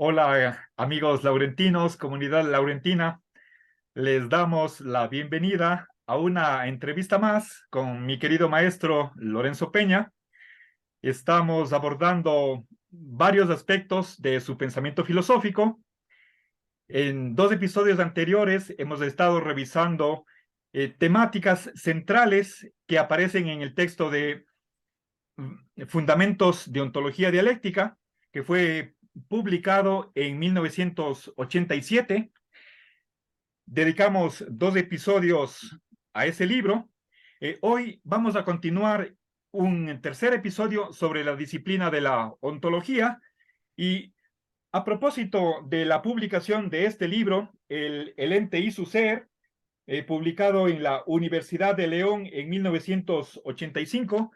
Hola, amigos laurentinos, comunidad laurentina. Les damos la bienvenida a una entrevista más con mi querido maestro Lorenzo Peña. Estamos abordando varios aspectos de su pensamiento filosófico. En dos episodios anteriores hemos estado revisando temáticas centrales que aparecen en el texto de Fundamentos de Ontología Dialéctica, que fue publicado en 1987. Dedicamos dos episodios a ese libro. Hoy vamos a continuar un tercer episodio sobre la disciplina de la ontología. Y a propósito de la publicación de este libro, El ente y su ser, publicado en la Universidad de León en 1985,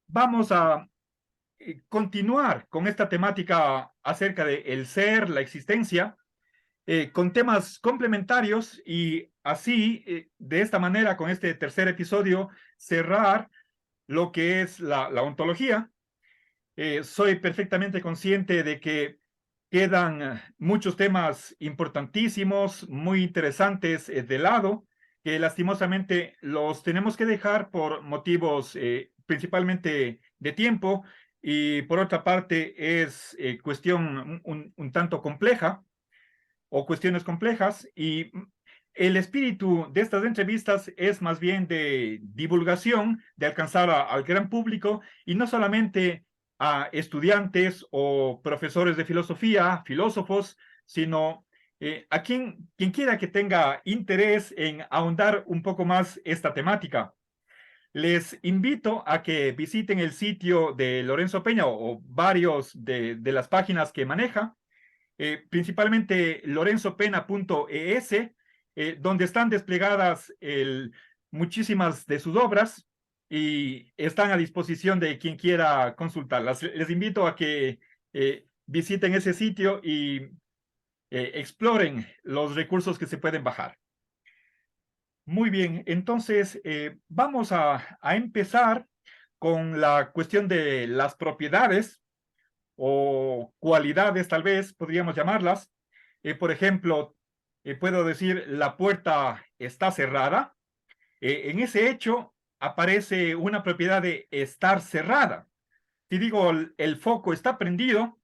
vamos a continuar con esta temática acerca de el ser, la existencia, con temas complementarios y así, de esta manera, con este tercer episodio, cerrar lo que es la ontología. Soy perfectamente consciente de que quedan muchos temas importantísimos, muy interesantes de lado, que lastimosamente los tenemos que dejar por motivos principalmente de tiempo y por otra parte es cuestión un tanto compleja o cuestiones complejas y el espíritu de estas entrevistas es más bien de divulgación, de alcanzar al gran público y no solamente a estudiantes o profesores de filosofía, filósofos, sino a quien quiera que tenga interés en ahondar un poco más esta temática. Les invito a que visiten el sitio de Lorenzo Peña o varios de las páginas que maneja, principalmente lorenzopena.es, donde están desplegadas muchísimas de sus obras y están a disposición de quien quiera consultarlas. Les invito a que visiten ese sitio y exploren los recursos que se pueden bajar. Muy bien, entonces vamos a empezar con la cuestión de las propiedades o cualidades, tal vez podríamos llamarlas. Por ejemplo, puedo decir la puerta está cerrada. En ese hecho aparece una propiedad de estar cerrada. Si digo el foco está prendido,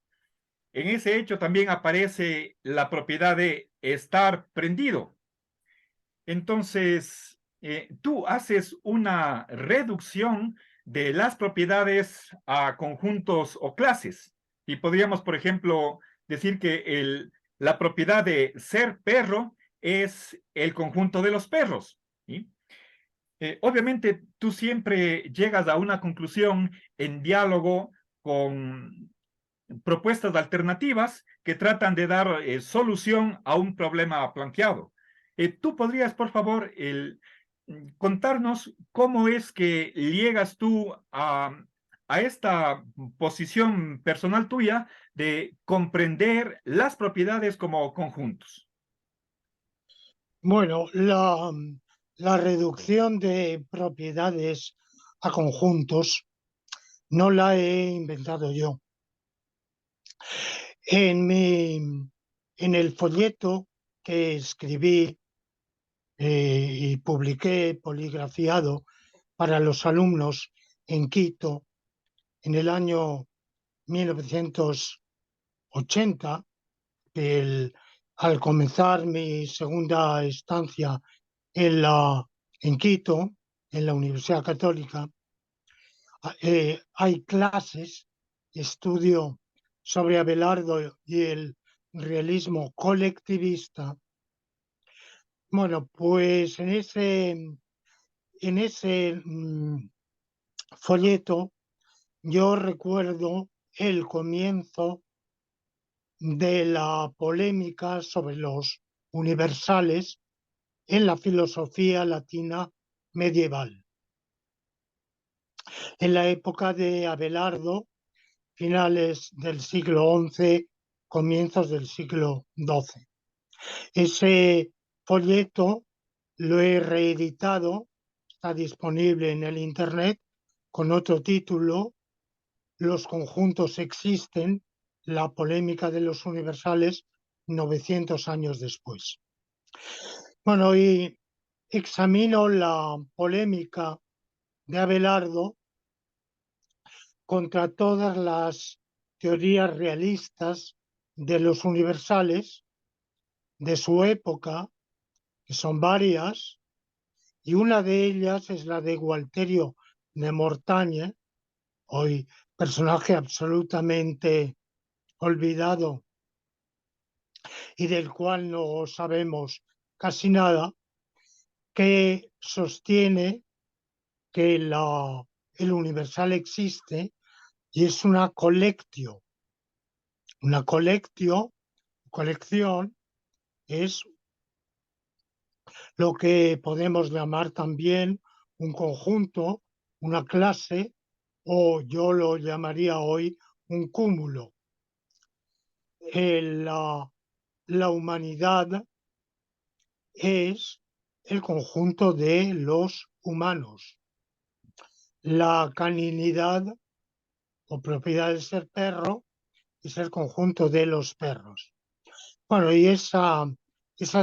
en ese hecho también aparece la propiedad de estar prendido. Entonces, tú haces una reducción de las propiedades a conjuntos o clases. Y podríamos, por ejemplo, decir que la propiedad de ser perro es el conjunto de los perros. ¿Sí? Obviamente, tú siempre llegas a una conclusión en diálogo con propuestas alternativas que tratan de dar solución a un problema planteado. ¿Tú podrías, por favor, contarnos cómo es que llegas tú a esta posición personal tuya de comprender las propiedades como conjuntos? Bueno, la reducción de propiedades a conjuntos no la he inventado yo. En en el folleto que escribí y publiqué poligrafiado para los alumnos en Quito en el año 1980, al comenzar mi segunda estancia en en Quito, en la Universidad Católica, hay clases, estudio sobre Abelardo y el realismo colectivista. Bueno, pues en ese folleto yo recuerdo el comienzo de la polémica sobre los universales en la filosofía latina medieval. En la época de Abelardo, finales del siglo XI, comienzos del siglo XII. Ese folleto lo he reeditado, está disponible en el Internet con otro título, Los conjuntos existen, la polémica de los universales 900 años después. Bueno, y examino la polémica de Abelardo contra todas las teorías realistas de los universales de su época, que son varias, y una de ellas es la de Gualterio de Mortagne, hoy personaje absolutamente olvidado y del cual no sabemos casi nada, que sostiene que el universal existe y es una colectio. Una colección es lo que podemos llamar también un conjunto, una clase, o yo lo llamaría hoy un cúmulo. La humanidad es el conjunto de los humanos. La caninidad o propiedad de ser perro es el conjunto de los perros. Bueno, y esa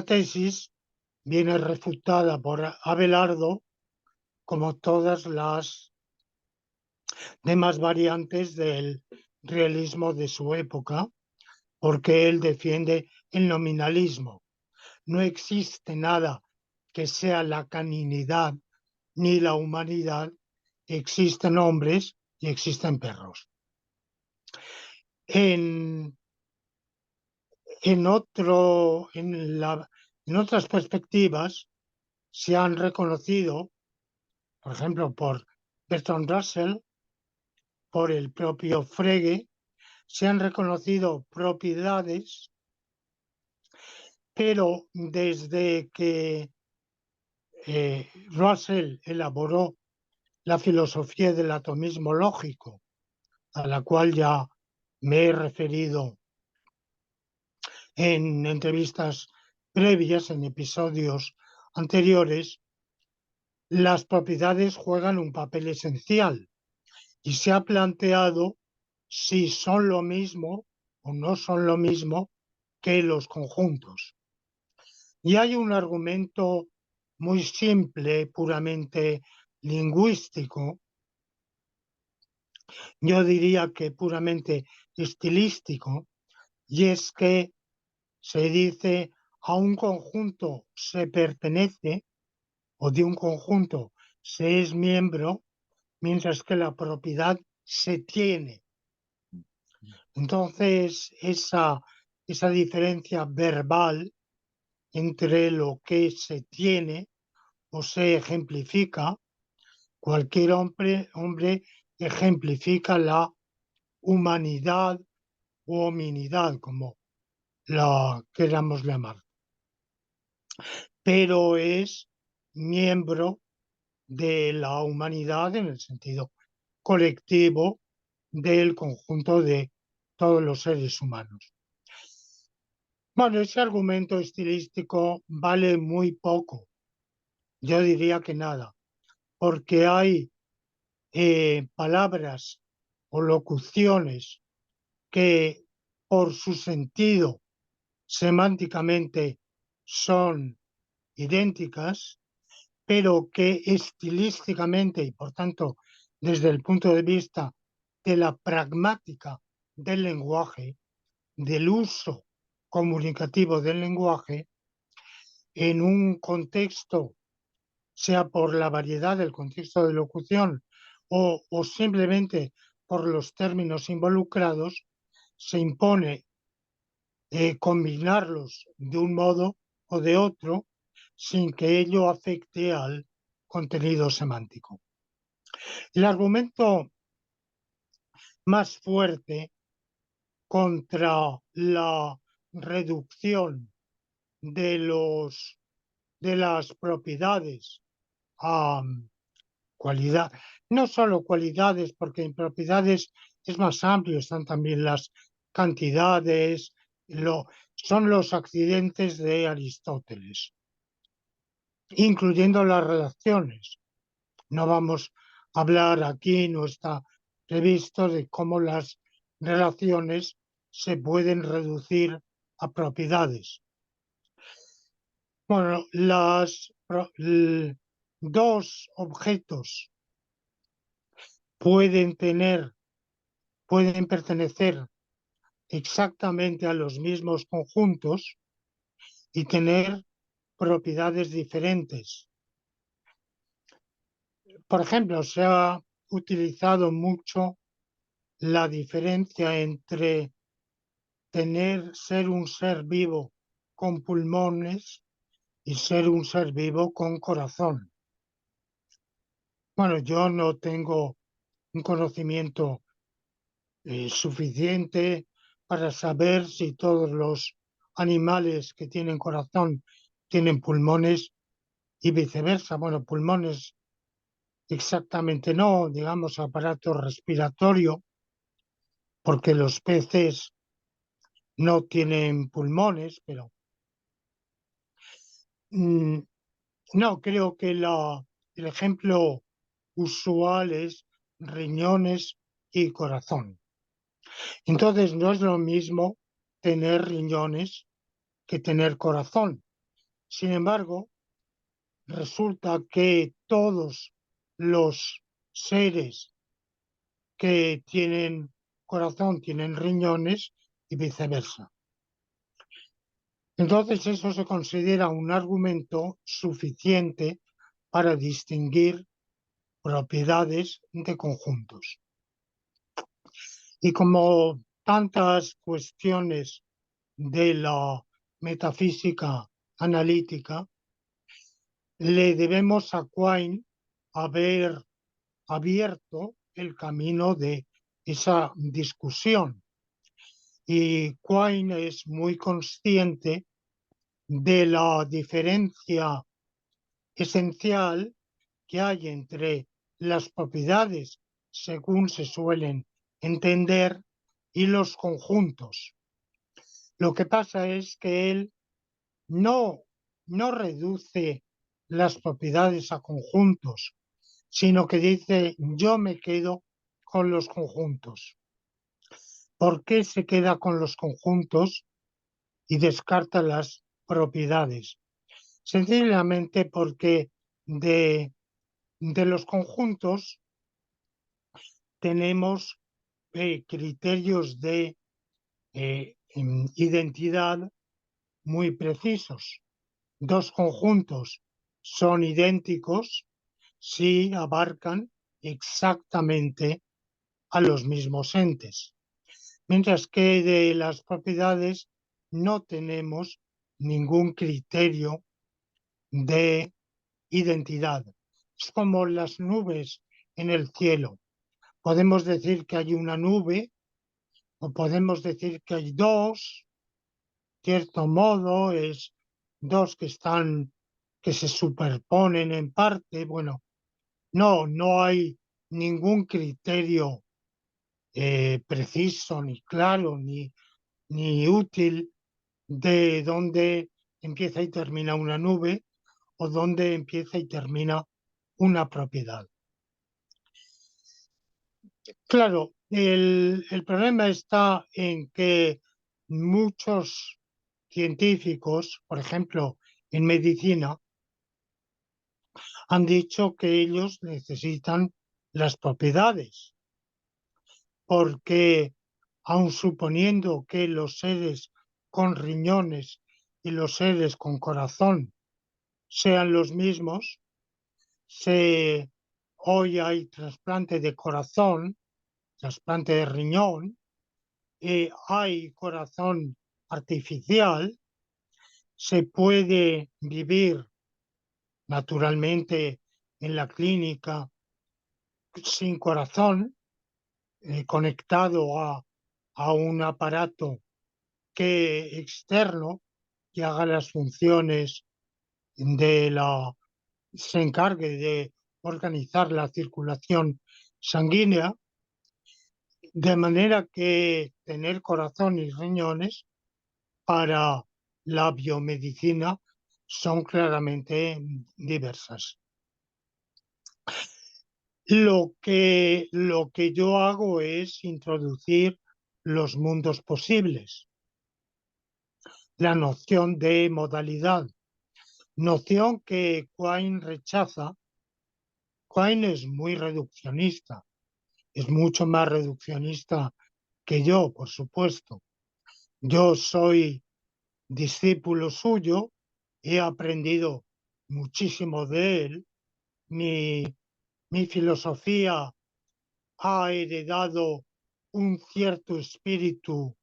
tesis viene refutada por Abelardo, como todas las demás variantes del realismo de su época, porque él defiende el nominalismo. No existe nada que sea la caninidad ni la humanidad, existen hombres y existen perros. En, en otras perspectivas se han reconocido, por ejemplo, por Bertrand Russell, por el propio Frege, se han reconocido propiedades, pero desde que Russell elaboró la filosofía del atomismo lógico, a la cual ya me he referido en entrevistas previas, en episodios anteriores, las propiedades juegan un papel esencial y se ha planteado si son lo mismo o no son lo mismo que los conjuntos. Y hay un argumento muy simple, puramente lingüístico, yo diría que puramente estilístico, y es que se dice a un conjunto se pertenece o de un conjunto se es miembro, mientras que la propiedad se tiene. Entonces, esa diferencia verbal entre lo que se tiene o se ejemplifica, cualquier hombre ejemplifica la humanidad u hominidad, como la queramos llamar, pero es miembro de la humanidad en el sentido colectivo del conjunto de todos los seres humanos. Bueno, ese argumento estilístico vale muy poco, yo diría que nada, porque hay palabras o locuciones que por su sentido semánticamente son idénticas, pero que estilísticamente y por tanto desde el punto de vista de la pragmática del lenguaje, del uso comunicativo del lenguaje, en un contexto, sea por la variedad del contexto de locución o simplemente por los términos involucrados, se impone combinarlos de un modo o de otro sin que ello afecte al contenido semántico. El argumento más fuerte contra la reducción de las propiedades a cualidad, no solo cualidades, porque en propiedades es más amplio, están también las cantidades, son los accidentes de Aristóteles, incluyendo las relaciones. No vamos a hablar aquí, no está previsto de cómo las relaciones se pueden reducir a propiedades. Bueno, dos objetos pueden pertenecer exactamente a los mismos conjuntos y tener propiedades diferentes. Por ejemplo, se ha utilizado mucho la diferencia entre ser un ser vivo con pulmones y ser un ser vivo con corazón. Bueno, yo no tengo un conocimiento suficiente para saber si todos los animales que tienen corazón tienen pulmones y viceversa. Bueno, pulmones exactamente no, digamos aparato respiratorio, porque los peces no tienen pulmones, pero mm, no, creo que el ejemplo usual es riñones y corazón. Entonces no es lo mismo tener riñones que tener corazón. Sin embargo, resulta que todos los seres que tienen corazón tienen riñones y viceversa. Entonces eso se considera un argumento suficiente para distinguir propiedades de conjuntos. Y como tantas cuestiones de la metafísica analítica, le debemos a Quine haber abierto el camino de esa discusión. Y Quine es muy consciente de la diferencia esencial que hay entre las propiedades, según se suelen entender, y los conjuntos. Lo que pasa es que él no, no reduce las propiedades a conjuntos, sino que dice yo me quedo con los conjuntos. ¿Por qué se queda con los conjuntos y descarta las propiedades? Sencillamente porque de los conjuntos tenemos criterios de identidad muy precisos. Dos conjuntos son idénticos si abarcan exactamente a los mismos entes, mientras que de las propiedades no tenemos ningún criterio de identidad. Es como las nubes en el cielo. Podemos decir que hay una nube o podemos decir que hay dos, cierto modo, es dos que se superponen en parte. Bueno, no hay ningún criterio preciso, ni claro, ni útil de dónde empieza y termina una nube o dónde empieza y termina una propiedad. Claro, el problema está en que muchos científicos, por ejemplo, en medicina, han dicho que ellos necesitan las propiedades, porque aun suponiendo que los seres con riñones y los seres con corazón sean los mismos, hoy hay trasplante de corazón, trasplante de riñón, hay corazón artificial, se puede vivir naturalmente en la clínica sin corazón, conectado a un aparato que externo que haga las funciones se encargue de organizar la circulación sanguínea, de manera que tener corazón y riñones para la biomedicina son claramente diversas. Lo que yo hago es introducir los mundos posibles, la noción de modalidad, noción que Quine rechaza. Quine es muy reduccionista, es mucho más reduccionista que yo, por supuesto. Yo soy discípulo suyo, he aprendido muchísimo de él, mi, mi filosofía ha heredado un cierto espíritu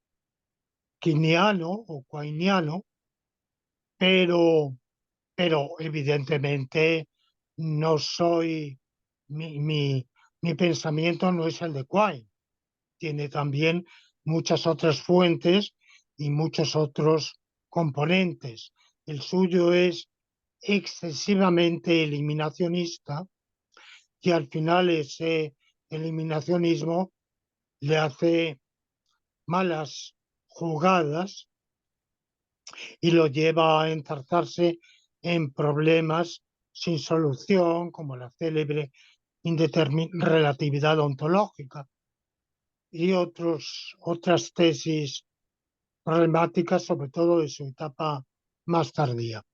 quiniano o quiniano, pero, pero evidentemente no soy, mi, mi, mi pensamiento no es el de Quine. Tiene también muchas otras fuentes y muchos otros componentes. El suyo es excesivamente eliminacionista y al final ese eliminacionismo le hace malas jugadas y lo lleva a enzarzarse en problemas sin solución, como la célebre relatividad ontológica y otras tesis problemáticas, sobre todo de su etapa más tardía.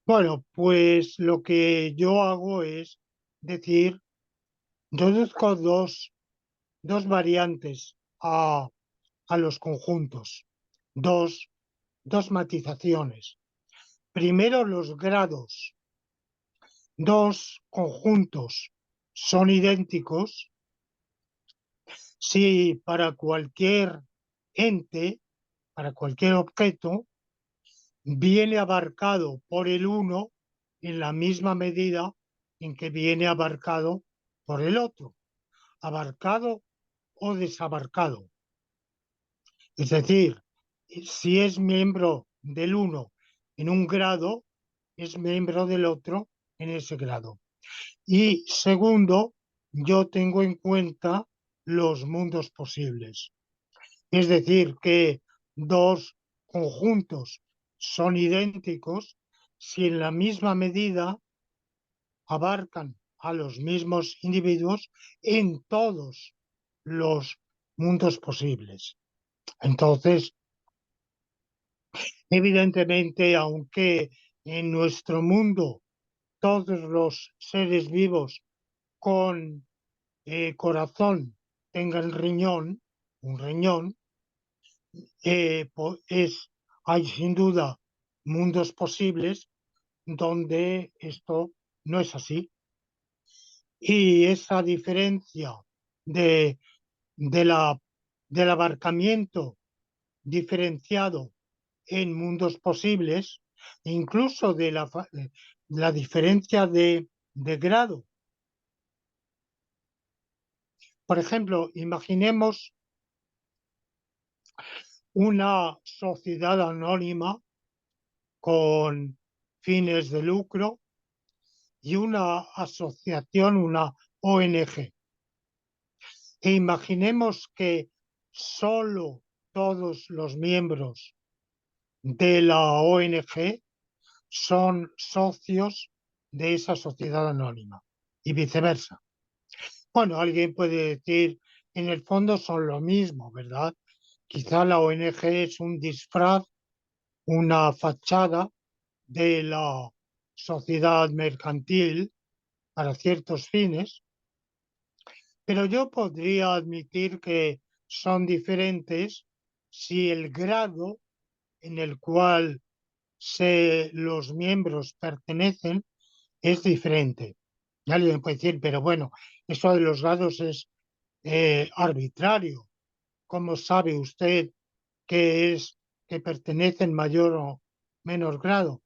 Bueno, pues lo que yo hago es decir, deduzco dos variantes a los conjuntos, dos matizaciones. Primero, los grados. Dos conjuntos son idénticos si para cualquier ente, para cualquier objeto, viene abarcado por el uno en la misma medida en que viene abarcado por el otro, abarcado o desabarcado. Es decir, si es miembro del uno en un grado, es miembro del otro en ese grado. Y segundo, yo tengo en cuenta los mundos posibles. Es decir, que dos conjuntos son idénticos si en la misma medida abarcan a los mismos individuos en todos los mundos posibles. Entonces, evidentemente, aunque en nuestro mundo todos los seres vivos con corazón tengan riñón, un riñón, hay sin duda mundos posibles donde esto no es así. Y esa diferencia de, de la, del abarcamiento diferenciado en mundos posibles, incluso de la diferencia de grado. Por ejemplo, imaginemos una sociedad anónima con fines de lucro y una asociación, una ONG. E imaginemos que solo todos los miembros de la ONG son socios de esa sociedad anónima y viceversa. Bueno, alguien puede decir, en el fondo son lo mismo, ¿verdad? Quizá la ONG es un disfraz, una fachada de la sociedad mercantil para ciertos fines, pero yo podría admitir que son diferentes si el grado en el cual los miembros pertenecen es diferente. Y alguien puede decir, pero bueno, eso de los grados es arbitrario. ¿Cómo sabe usted que que pertenece en mayor o menor grado?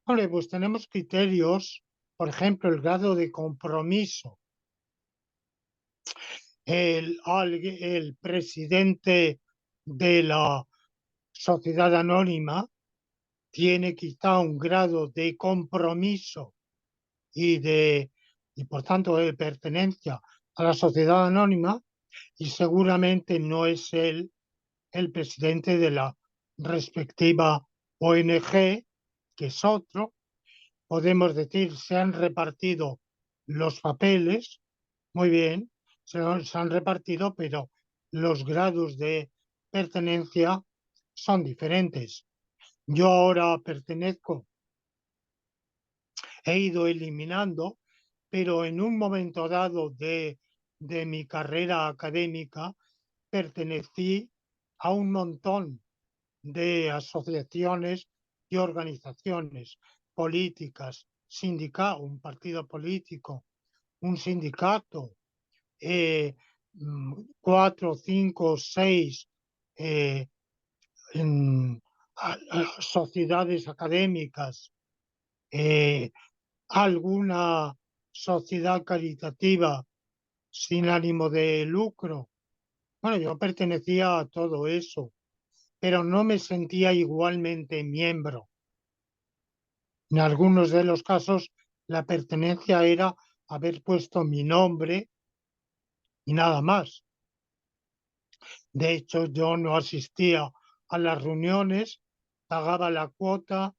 Hombre, pues tenemos criterios, por ejemplo, el grado de compromiso. El presidente de la sociedad anónima tiene quizá un grado de compromiso y por tanto de pertenencia a la sociedad anónima y seguramente no es él el presidente de la respectiva ONG, que es otro. Podemos decir, se han repartido los papeles, muy bien, se han repartido, pero los grados de pertenencia son diferentes. Yo ahora pertenezco, he ido eliminando, pero en un momento dado de mi carrera académica pertenecí a un montón de asociaciones y organizaciones políticas, un partido político, un sindicato, 4, 5, 6 sociedades académicas, alguna sociedad caritativa sin ánimo de lucro. Bueno, yo pertenecía a todo eso, pero no me sentía igualmente miembro. En algunos de los casos, la pertenencia era haber puesto mi nombre y nada más. De hecho, yo no asistía a las reuniones, pagaba la cuota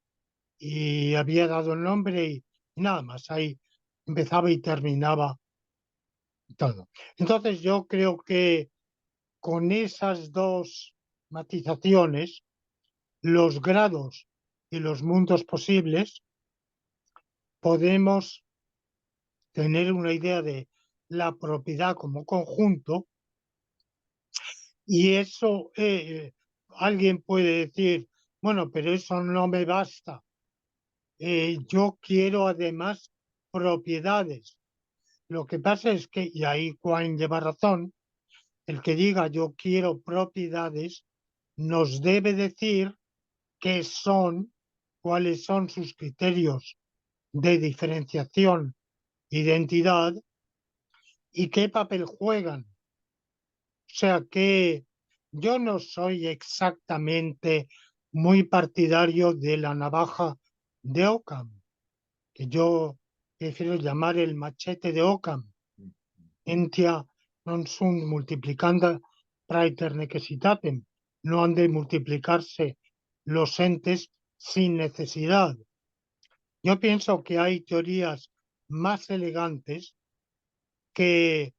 y había dado el nombre y nada más. Ahí empezaba y terminaba todo. Entonces, yo creo que con esas dos matizaciones, los grados y los mundos posibles, podemos tener una idea de la propiedad como conjunto y eso alguien puede decir, bueno, pero eso no me basta. Yo quiero además propiedades. Lo que pasa es que, y ahí Quine lleva razón, el que diga yo quiero propiedades nos debe decir qué son, cuáles son sus criterios de diferenciación, identidad y qué papel juegan. O sea que yo no soy exactamente muy partidario de la navaja de Occam, que yo prefiero llamar el machete de Occam. Entia non sunt multiplicanda praeter necessitatem. No han de multiplicarse los entes sin necesidad. Yo pienso que hay teorías más elegantes que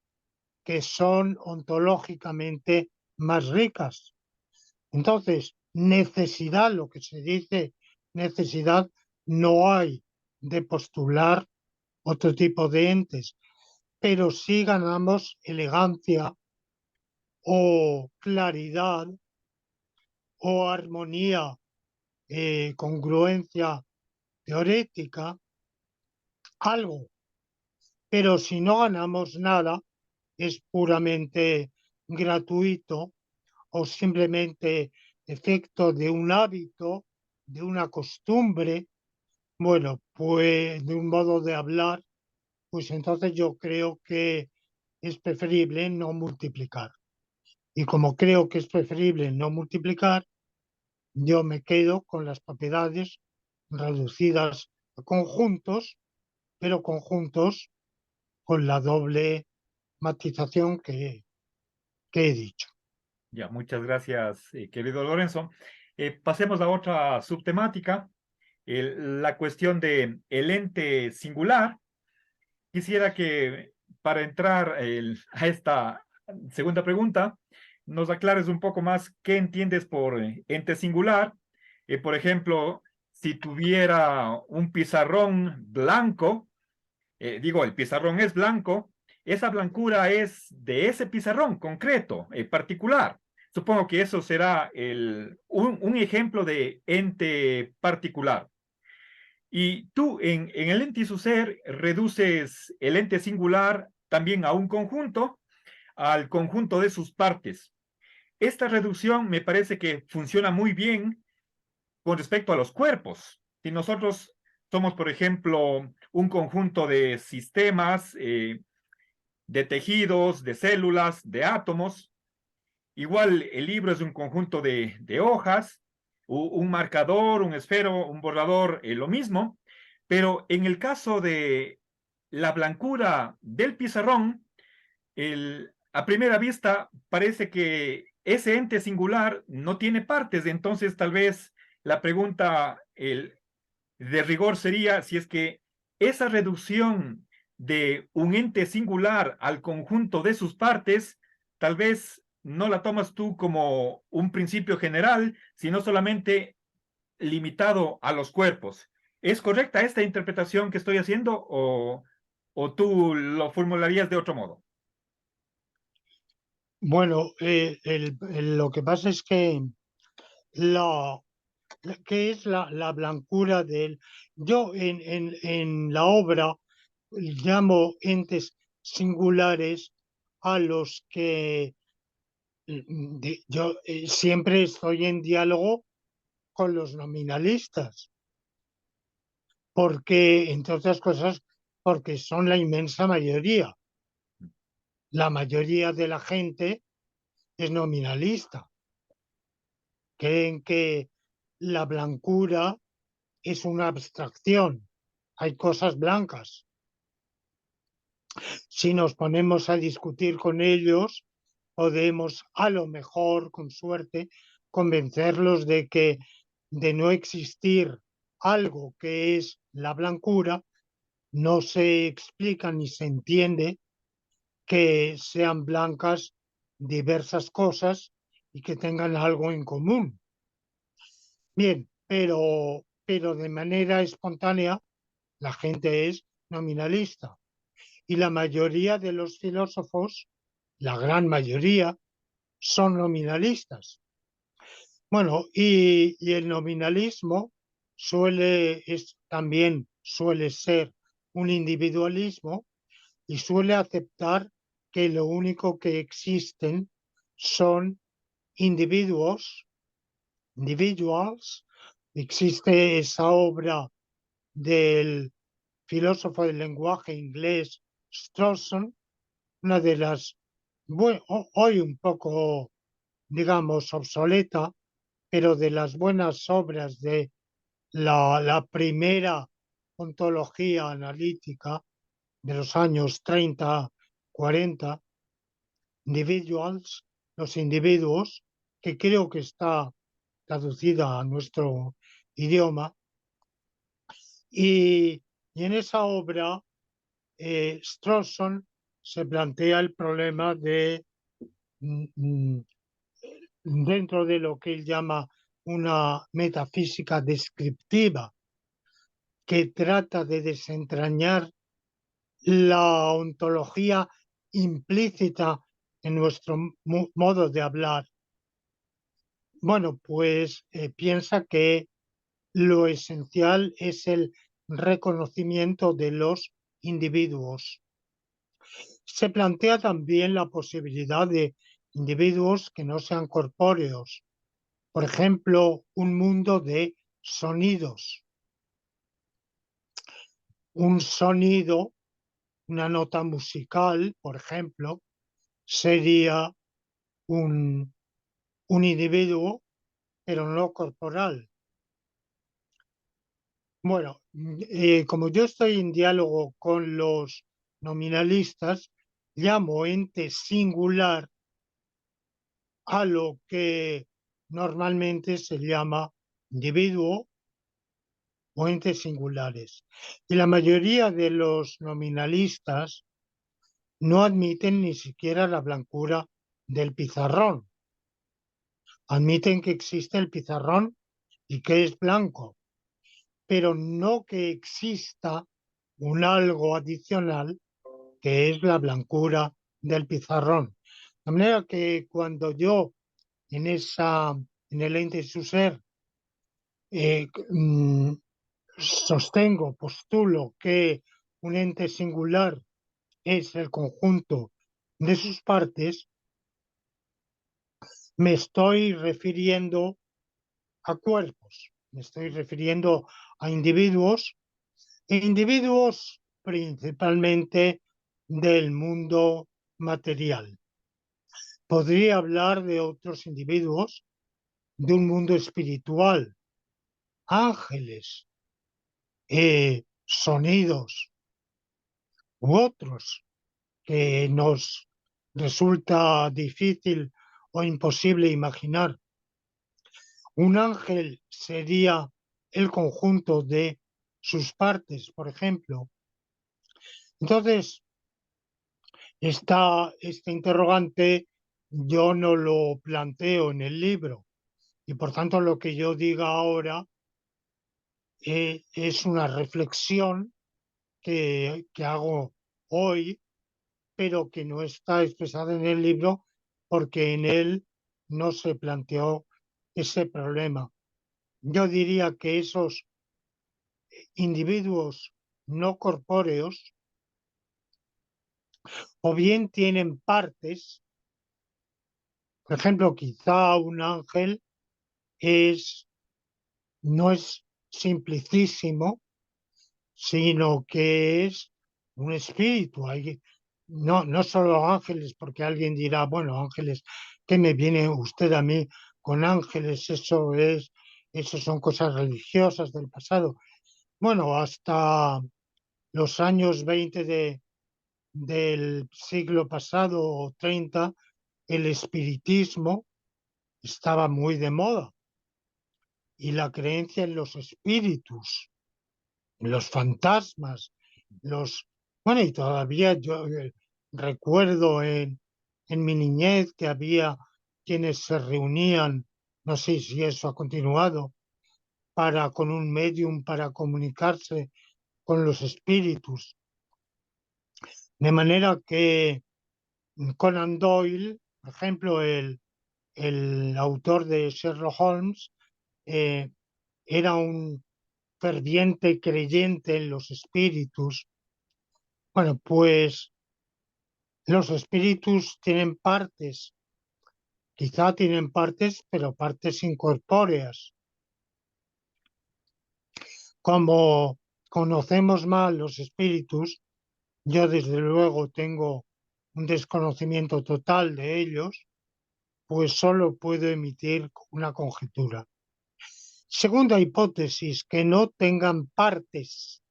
son ontológicamente más ricas. Entonces, necesidad, lo que se dice necesidad, no hay de postular otro tipo de entes, pero sí ganamos elegancia o claridad o armonía, congruencia teorética, algo. Pero si no ganamos nada, es puramente gratuito o simplemente efecto de un hábito, de una costumbre, bueno, pues de un modo de hablar, pues entonces yo creo que es preferible no multiplicar. Y como creo que es preferible no multiplicar, yo me quedo con las propiedades reducidas a conjuntos, pero conjuntos con la doble matización que he dicho. Ya, muchas gracias, querido Lorenzo. Pasemos a otra subtemática, la cuestión de el ente singular. Quisiera que para entrar a esta segunda pregunta, nos aclares un poco más qué entiendes por ente singular. Por ejemplo, si tuviera un pizarrón blanco, digo, el pizarrón es blanco, esa blancura es de ese pizarrón concreto, particular. Supongo que eso será un ejemplo de ente particular. Y tú en el ente y su ser reduces el ente singular también a un conjunto, al conjunto de sus partes. Esta reducción me parece que funciona muy bien con respecto a los cuerpos. Si nosotros somos, por ejemplo, un conjunto de sistemas, de tejidos, de células, de átomos, igual el libro es un conjunto de hojas, un marcador, un esfero, un borrador, lo mismo, pero en el caso de la blancura del pizarrón, a primera vista parece que ese ente singular no tiene partes, entonces tal vez la pregunta de rigor sería si es que esa reducción de un ente singular al conjunto de sus partes tal vez no la tomas tú como un principio general, sino solamente limitado a los cuerpos. ¿Es correcta esta interpretación que estoy haciendo o tú lo formularías de otro modo? Bueno, lo que pasa es que la, ¿qué es la blancura del... Yo en la obra llamo entes singulares a los que yo siempre estoy en diálogo con los nominalistas, porque, entre otras cosas, porque son la inmensa mayoría. La mayoría de la gente es nominalista. Creen que la blancura es una abstracción. Hay cosas blancas. Si nos ponemos a discutir con ellos, podemos a lo mejor, con suerte, convencerlos de que de no existir algo que es la blancura, no se explica ni se entiende que sean blancas diversas cosas y que tengan algo en común. Bien, pero de manera espontánea la gente es nominalista y la mayoría de los filósofos, la gran mayoría, son nominalistas. Bueno, y el nominalismo también suele ser un individualismo y suele aceptar que lo único que existen son individuos, individuals. Existe esa obra del filósofo del lenguaje inglés Strawson, una de las, bueno, hoy un poco, digamos, obsoleta, pero de las buenas obras de la primera ontología analítica de los años 30, 40, individuals, los individuos, que creo que está traducida a nuestro idioma. Y en esa obra, Strawson se plantea el problema de, mm, mm, dentro de lo que él llama una metafísica descriptiva, que trata de desentrañar la ontología implícita en nuestro modo de hablar. Bueno, pues piensa que lo esencial es el reconocimiento de los individuos. Se plantea también la posibilidad de individuos que no sean corpóreos, por ejemplo, un mundo de sonidos. Un sonido, una nota musical, por ejemplo, sería un, un individuo, pero no corporal. Bueno, como yo estoy en diálogo con los nominalistas, llamo ente singular a lo que normalmente se llama individuo o entes singulares. Y la mayoría de los nominalistas no admiten ni siquiera la blancura del pizarrón. Admiten que existe el pizarrón y que es blanco, pero no que exista un algo adicional que es la blancura del pizarrón. De manera que cuando yo en el ente su ser, eh, mm, sostengo, postulo que un ente singular es el conjunto de sus partes, me estoy refiriendo a cuerpos, me estoy refiriendo a individuos, e individuos principalmente del mundo material. Podría hablar de otros individuos de un mundo espiritual, ángeles, sonidos u otros que nos resulta difícil o imposible imaginar. Un ángel sería el conjunto de sus partes, por ejemplo. Entonces, está este interrogante yo no lo planteo en el libro y por tanto lo que yo diga ahora es una reflexión que hago hoy, pero que no está expresada en el libro porque en él no se planteó ese problema. Yo diría que esos individuos no corpóreos o bien tienen partes, por ejemplo, quizá un ángel no es simplicísimo, sino que es un espíritu. No solo ángeles, porque alguien dirá, bueno, ángeles, ¿qué me viene usted a mí con ángeles? Eso son cosas religiosas del pasado. Bueno, hasta los años 20 del siglo pasado o 30, el espiritismo estaba muy de moda y la creencia en los espíritus, los fantasmas, bueno, y todavía yo recuerdo en mi niñez que había quienes se reunían, no sé si eso ha continuado, con un medium para comunicarse con los espíritus. De manera que Conan Doyle, por ejemplo, el autor de Sherlock Holmes, eh, era un ferviente creyente en los espíritus. Bueno, pues los espíritus tienen partes, quizá tienen partes, pero partes incorpóreas. Como conocemos mal los espíritus, yo desde luego tengo un desconocimiento total de ellos, pues solo puedo emitir una conjetura. Segunda hipótesis, que no tengan partes,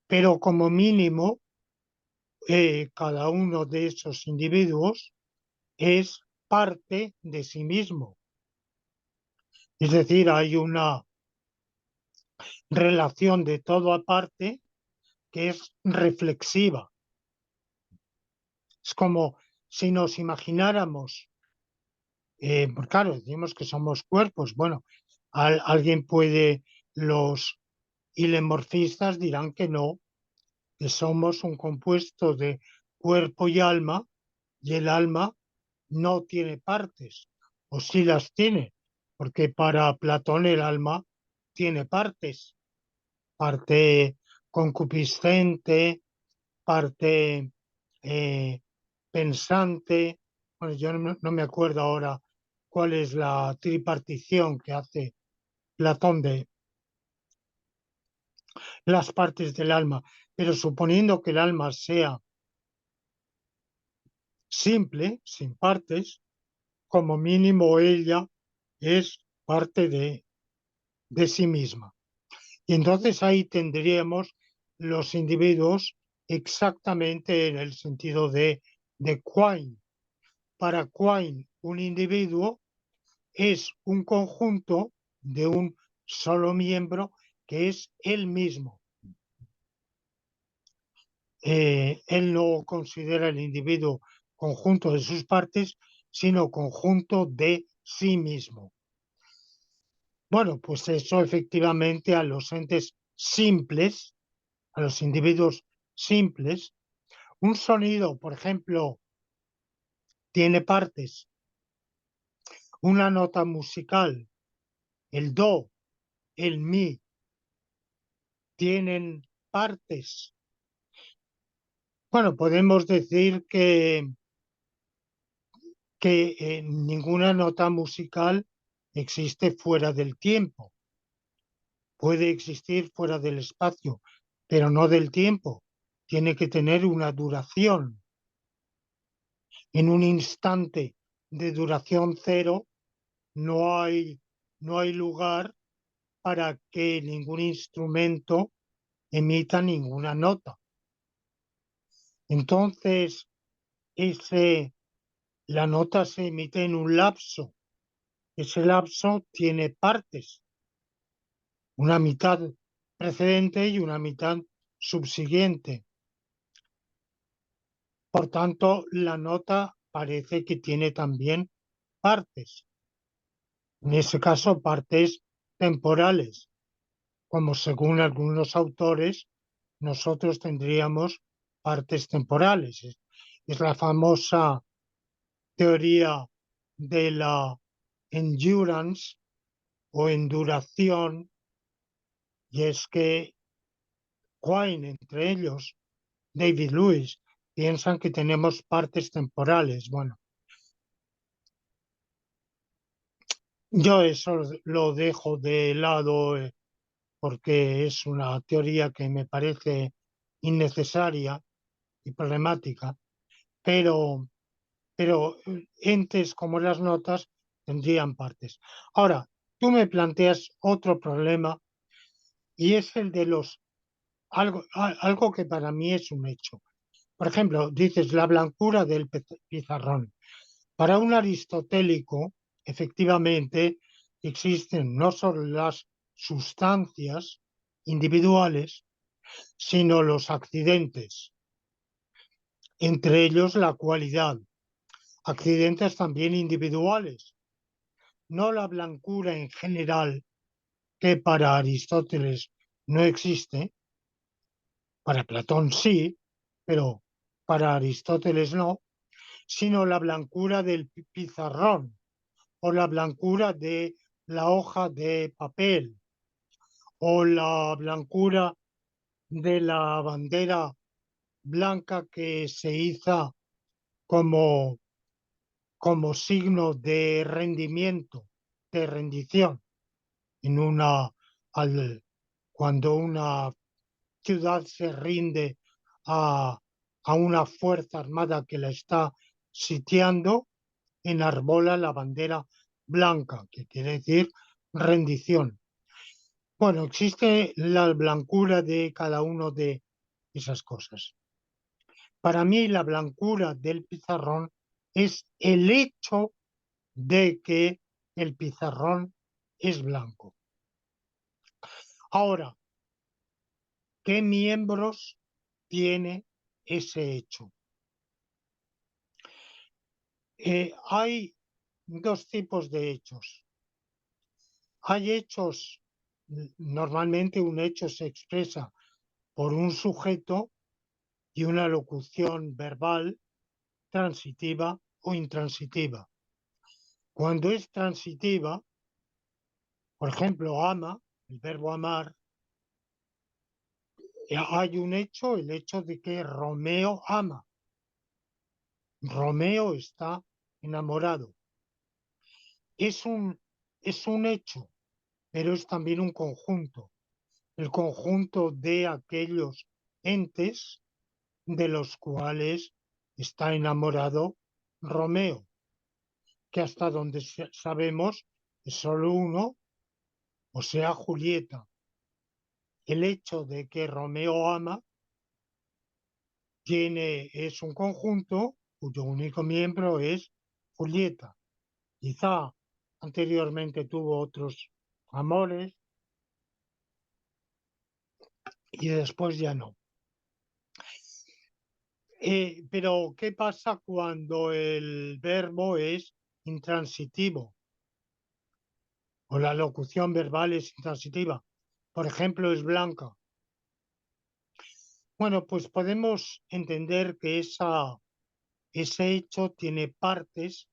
pero como mínimo cada uno de esos individuos es parte de sí mismo. Es decir, hay una relación de todo aparte que es reflexiva. Es como si nos imagináramos, pues claro, decimos que somos cuerpos. Bueno, alguien puede, los ilemorfistas dirán que no, que somos un compuesto de cuerpo y alma, y el alma no tiene partes, o sí las tiene, porque para Platón el alma tiene partes, parte concupiscente, parte eh, pensante. Bueno, yo no me acuerdo ahora cuál es la tripartición que hace Platón de las partes del alma, pero suponiendo que el alma sea simple, sin partes, como mínimo ella es parte de sí misma. Y entonces ahí tendríamos los individuos exactamente en el sentido de Quine. Para Quine, un individuo es un conjunto de un solo miembro que es él mismo. Él no considera el individuo conjunto de sus partes, sino conjunto de sí mismo. Bueno, pues eso efectivamente a los entes simples, a los individuos simples, un sonido, por ejemplo, tiene partes. Una nota musical, el do, el mi, tienen partes. Bueno, podemos decir que ninguna nota musical existe fuera del tiempo. Puede existir fuera del espacio, pero no del tiempo. Tiene que tener una duración. En un instante de duración cero no hay, no hay lugar para que ningún instrumento emita ninguna nota. Entonces, la nota se emite en un lapso. Ese lapso tiene partes, una mitad precedente y una mitad subsiguiente. Por tanto, la nota parece que tiene también partes. En ese caso, partes temporales, como según algunos autores, nosotros tendríamos partes temporales. Es la famosa teoría de la endurance o enduración, y es que Quine, entre ellos David Lewis, piensan que tenemos partes temporales. Bueno, yo eso lo dejo de lado porque es una teoría que me parece innecesaria y problemática, pero, pero entes como las notas tendrían partes. Ahora, tú me planteas otro problema y es el de algo que para mí es un hecho. Por ejemplo, dices la blancura del pizarrón. Para un aristotélico, efectivamente, existen no solo las sustancias individuales, sino los accidentes, entre ellos la cualidad. Accidentes también individuales, no la blancura en general, que para Aristóteles no existe, para Platón sí, pero para Aristóteles no, sino la blancura del pizarrón o la blancura de la hoja de papel o la blancura de la bandera blanca que se hizo como, como signo de rendimiento, de rendición en al, cuando una ciudad se rinde a, a una fuerza armada que la está sitiando, enarbola la bandera blanca, que quiere decir rendición. Bueno, existe la blancura de cada uno de esas cosas. Para mí, la blancura del pizarrón es el hecho de que el pizarrón es blanco. Ahora, ¿qué miembros tiene ese hecho? Hay dos tipos de hechos. Hay hechos, normalmente un hecho se expresa por un sujeto y una locución verbal transitiva o intransitiva. Cuando es transitiva, por ejemplo, ama, el verbo amar, hay un hecho, el hecho de que Romeo ama. Romeo está enamorado. Es es un hecho, pero es también un conjunto. El conjunto de aquellos entes de los cuales está enamorado Romeo, que hasta donde sabemos es solo uno, o sea, Julieta. El hecho de que Romeo ama es un conjunto cuyo único miembro es Julieta. Quizá anteriormente tuvo otros amores y después ya no. Pero, ¿qué pasa cuando el verbo es intransitivo o la locución verbal es intransitiva? Por ejemplo, es blanca. Bueno, pues podemos entender que ese hecho tiene partes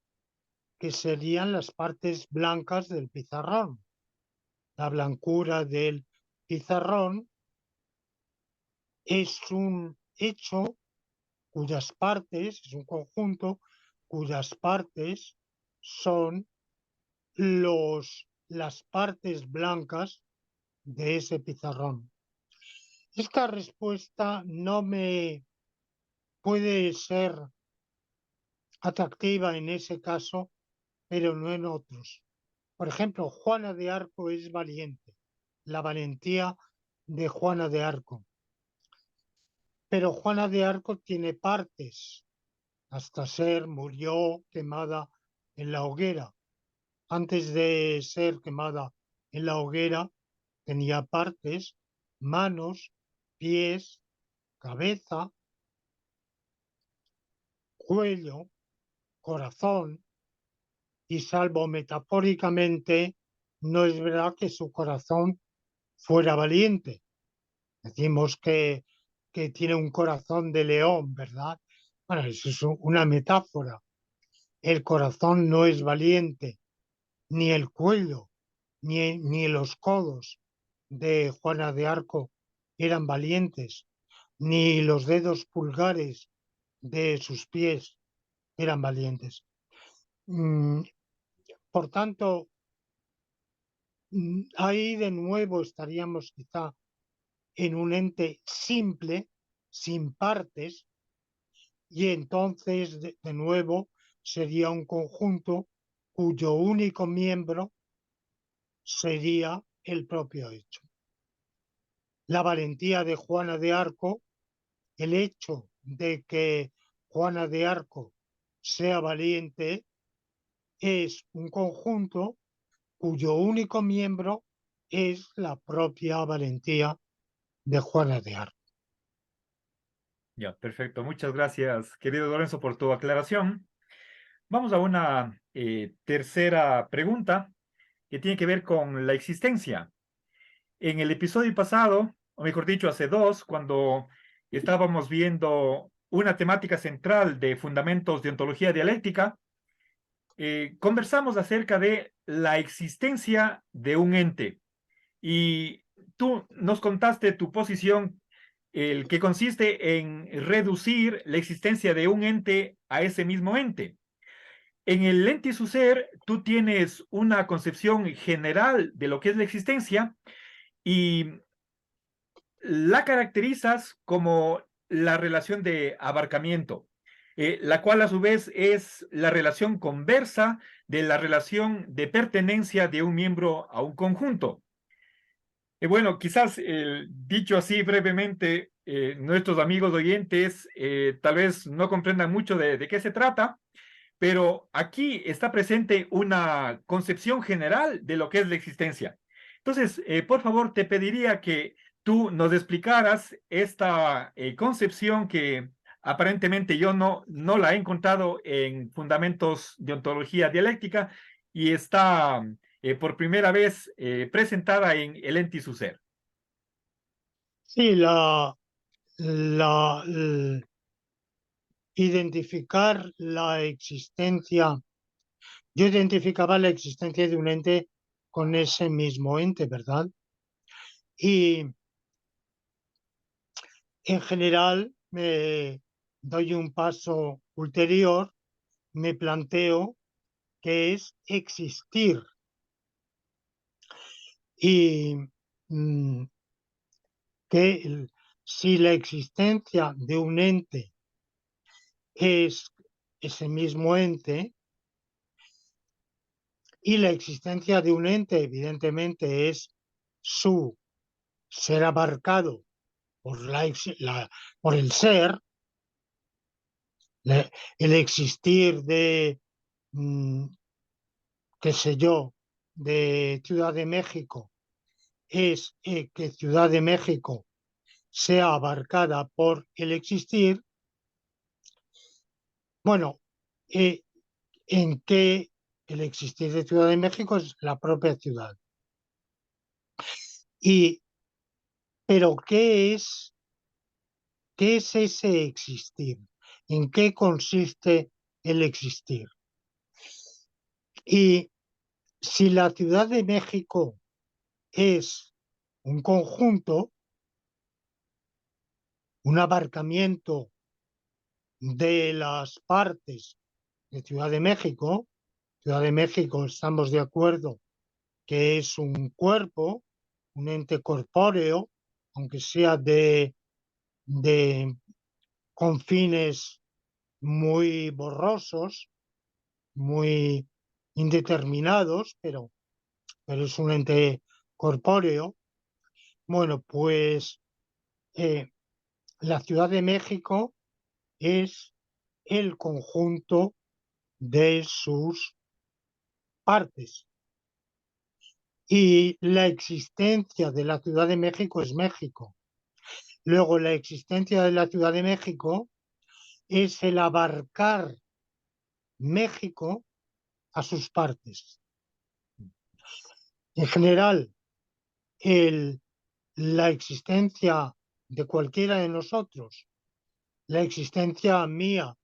que serían las partes blancas del pizarrón. La blancura del pizarrón es un hecho cuyas partes, es un conjunto cuyas partes son las partes blancas de ese pizarrón. Esta respuesta no me puede ser atractiva en ese caso, pero no en otros. Por ejemplo, Juana de Arco es valiente, la valentía de Juana de Arco. Pero Juana de Arco tiene partes, hasta murió quemada en la hoguera. Antes de ser quemada en la hoguera, tenía partes, manos, pies, cabeza, cuello, corazón, y salvo metafóricamente, no es verdad que su corazón fuera valiente. Decimos que tiene un corazón de león, ¿verdad? Bueno, eso es una metáfora. El corazón no es valiente, ni el cuello, ni los codos de Juana de Arco eran valientes, ni los dedos pulgares de sus pies eran valientes. Por tanto, ahí de nuevo estaríamos quizá en un ente simple, sin partes, y entonces de nuevo sería un conjunto cuyo único miembro sería el propio hecho. La valentía de Juana de Arco, el hecho de que Juana de Arco sea valiente, es un conjunto cuyo único miembro es la propia valentía de Juana de Arco. Ya, perfecto. Muchas gracias, querido Lorenzo, por tu aclaración. Vamos a una tercera pregunta que tiene que ver con la existencia. En el episodio pasado, o mejor dicho, hace dos, cuando estábamos viendo una temática central de fundamentos de ontología dialéctica, conversamos acerca de la existencia de un ente. Y tú nos contaste tu posición, el que consiste en reducir la existencia de un ente a ese mismo ente. En el ente y su ser, tú tienes una concepción general de lo que es la existencia y la caracterizas como la relación de abarcamiento, la cual a su vez es la relación conversa de la relación de pertenencia de un miembro a un conjunto. Bueno, quizás dicho así brevemente, nuestros amigos oyentes tal vez no comprendan mucho de qué se trata, pero aquí está presente una concepción general de lo que es la existencia. Entonces, por favor, te pediría que tú nos explicaras esta concepción que aparentemente yo no la he encontrado en fundamentos de ontología dialéctica y está por primera vez presentada en El ente y su ser. Sí, identificar la existencia, yo identificaba la existencia de un ente con ese mismo ente, ¿verdad? Y en general me doy un paso ulterior, me planteo que es existir. Y mm, si la existencia de un ente es ese mismo ente, y la existencia de un ente evidentemente es su ser abarcado por, por el ser, el existir de, mm, qué sé yo, de Ciudad de México, es que Ciudad de México sea abarcada por el existir. Bueno, en que el existir de Ciudad de México es la propia ciudad. Pero ¿qué es ese existir? ¿En qué consiste el existir? Y si la Ciudad de México es un conjunto, un abarcamiento de las partes de Ciudad de México estamos de acuerdo que es un cuerpo, un ente corpóreo, aunque sea con fines muy borrosos, muy indeterminados, pero es un ente corpóreo. Bueno, pues la Ciudad de México es el conjunto de sus partes. Y la existencia de la Ciudad de México es México. Luego, la existencia de la Ciudad de México es el abarcar México a sus partes. En general, la existencia de cualquiera de nosotros, la existencia mía,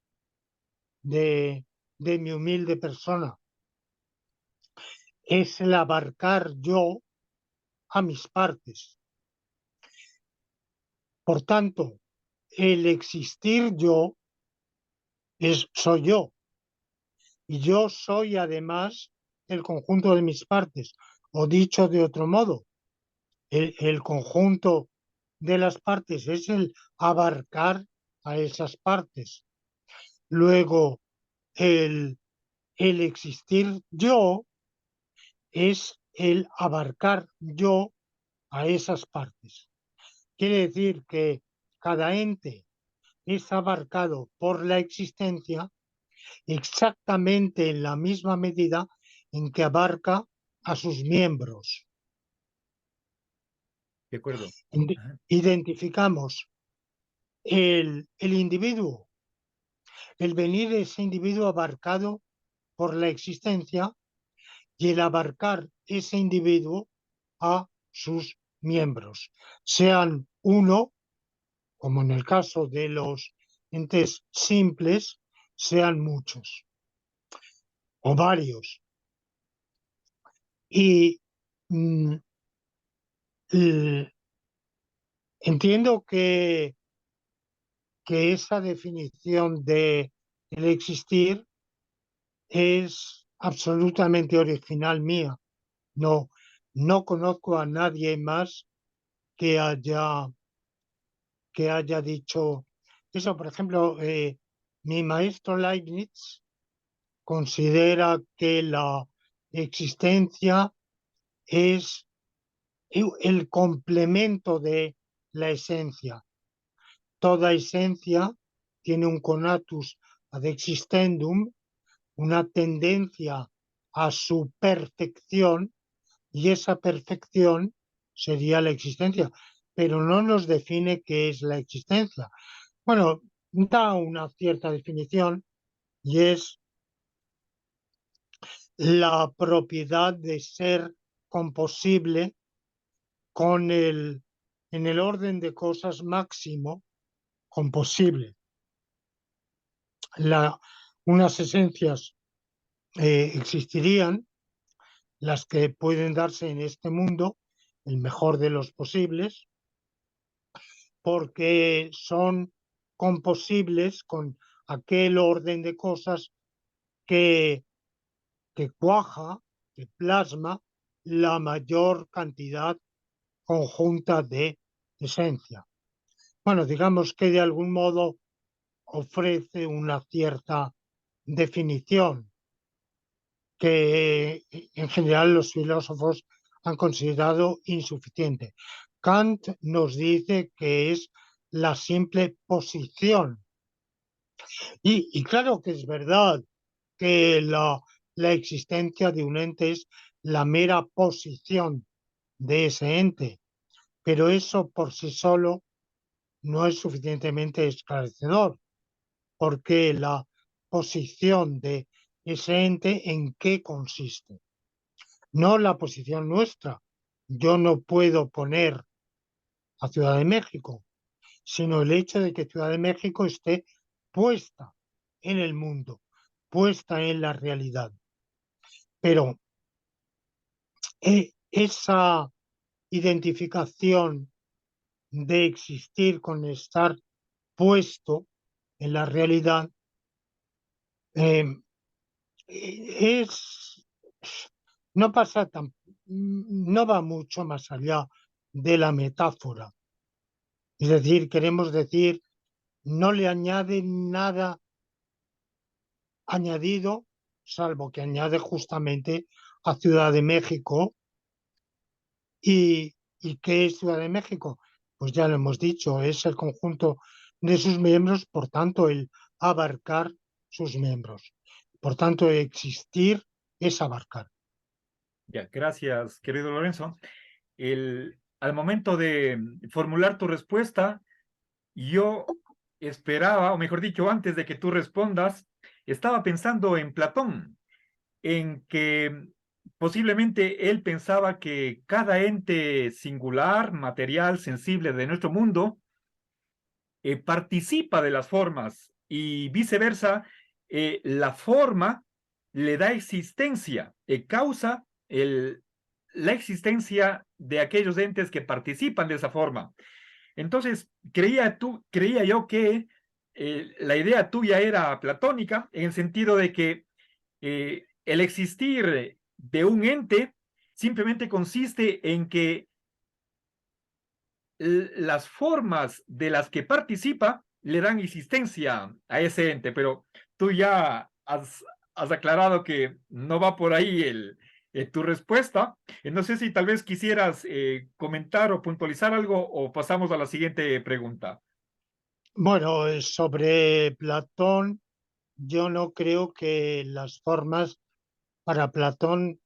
de mi humilde persona, es el abarcar yo a mis partes. Por tanto, el existir yo soy yo. Y yo soy además el conjunto de mis partes. O dicho de otro modo, el conjunto de las partes es el abarcar a esas partes. Luego, el existir yo es el abarcar yo a esas partes. Quiere decir que cada ente es abarcado por la existencia exactamente en la misma medida en que abarca a sus miembros. De acuerdo. Ajá. Identificamos el individuo, el venir ese individuo abarcado por la existencia y el abarcar ese individuo a sus miembros, sean uno, como en el caso de los entes simples, sean muchos o varios. Y mm, entiendo que esa definición de el existir es absolutamente original mía. No, no conozco a nadie más que haya dicho eso. Por ejemplo, mi maestro Leibniz considera que la existencia es el complemento de la esencia. Toda esencia tiene un conatus ad existendum, una tendencia a su perfección, y esa perfección sería la existencia, pero no nos define qué es la existencia. Bueno, da una cierta definición y es la propiedad de ser composible en el orden de cosas máximo composible. Unas esencias existirían, las que pueden darse en este mundo, el mejor de los posibles, porque son composibles con aquel orden de cosas que, que cuaja, que plasma la mayor cantidad conjunta de esencia. Bueno, digamos que de algún modo ofrece una cierta definición que en general los filósofos han considerado insuficiente. Kant nos dice que es la simple posición. Y claro que es verdad que la existencia de un ente es la mera posición de ese ente, pero eso por sí solo no es suficientemente esclarecedor, porque la posición de ese ente en qué consiste, no la posición nuestra. Yo no puedo poner a Ciudad de México, sino el hecho de que Ciudad de México esté puesta en el mundo, puesta en la realidad. Pero esa identificación de existir con estar puesto en la realidad eh, es no pasa tan, no va mucho más allá de la metáfora. Es decir, queremos decir, no le añade nada añadido, salvo que añade justamente a Ciudad de México. ¿Y qué es Ciudad de México? Pues ya lo hemos dicho, es el conjunto de sus miembros, por tanto, el abarcar sus miembros. Por tanto, existir es abarcar. Ya, gracias, querido Lorenzo. Al momento de formular tu respuesta, yo esperaba, o mejor dicho, antes de que tú respondas, estaba pensando en Platón, en que posiblemente él pensaba que cada ente singular, material, sensible de nuestro mundo, participa de las formas y viceversa, la forma le da existencia, causa la existencia de aquellos entes que participan de esa forma. Entonces, creía yo que la idea tuya era platónica, en el sentido de que el existir de un ente simplemente consiste en que las formas de las que participa le dan existencia a ese ente, pero tú ya has aclarado que no va por ahí tu respuesta. No sé si tal vez quisieras comentar o puntualizar algo o pasamos a la siguiente pregunta. Bueno, sobre Platón, yo no creo que las formas para Platón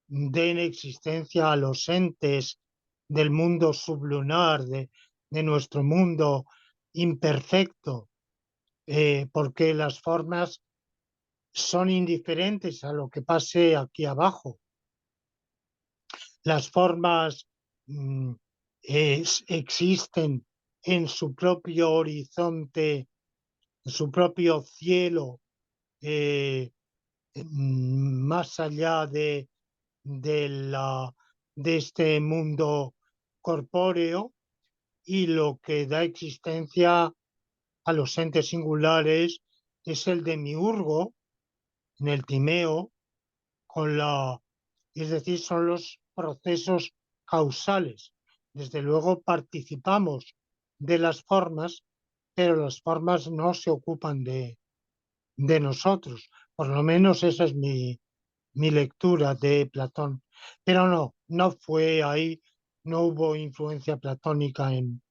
den existencia a los entes del mundo sublunar, de nuestro mundo imperfecto, porque las formas son indiferentes a lo que pase aquí abajo. Las formas mm, existen en su propio horizonte, en su propio cielo, más allá de, de este mundo corpóreo, y lo que da existencia a los entes singulares es el demiurgo en el Timeo, es decir, son los procesos causales. Desde luego participamos de las formas, pero las formas no se ocupan de nosotros. Por lo menos esa es mi lectura de Platón. Pero no, no fue ahí, no hubo influencia platónica en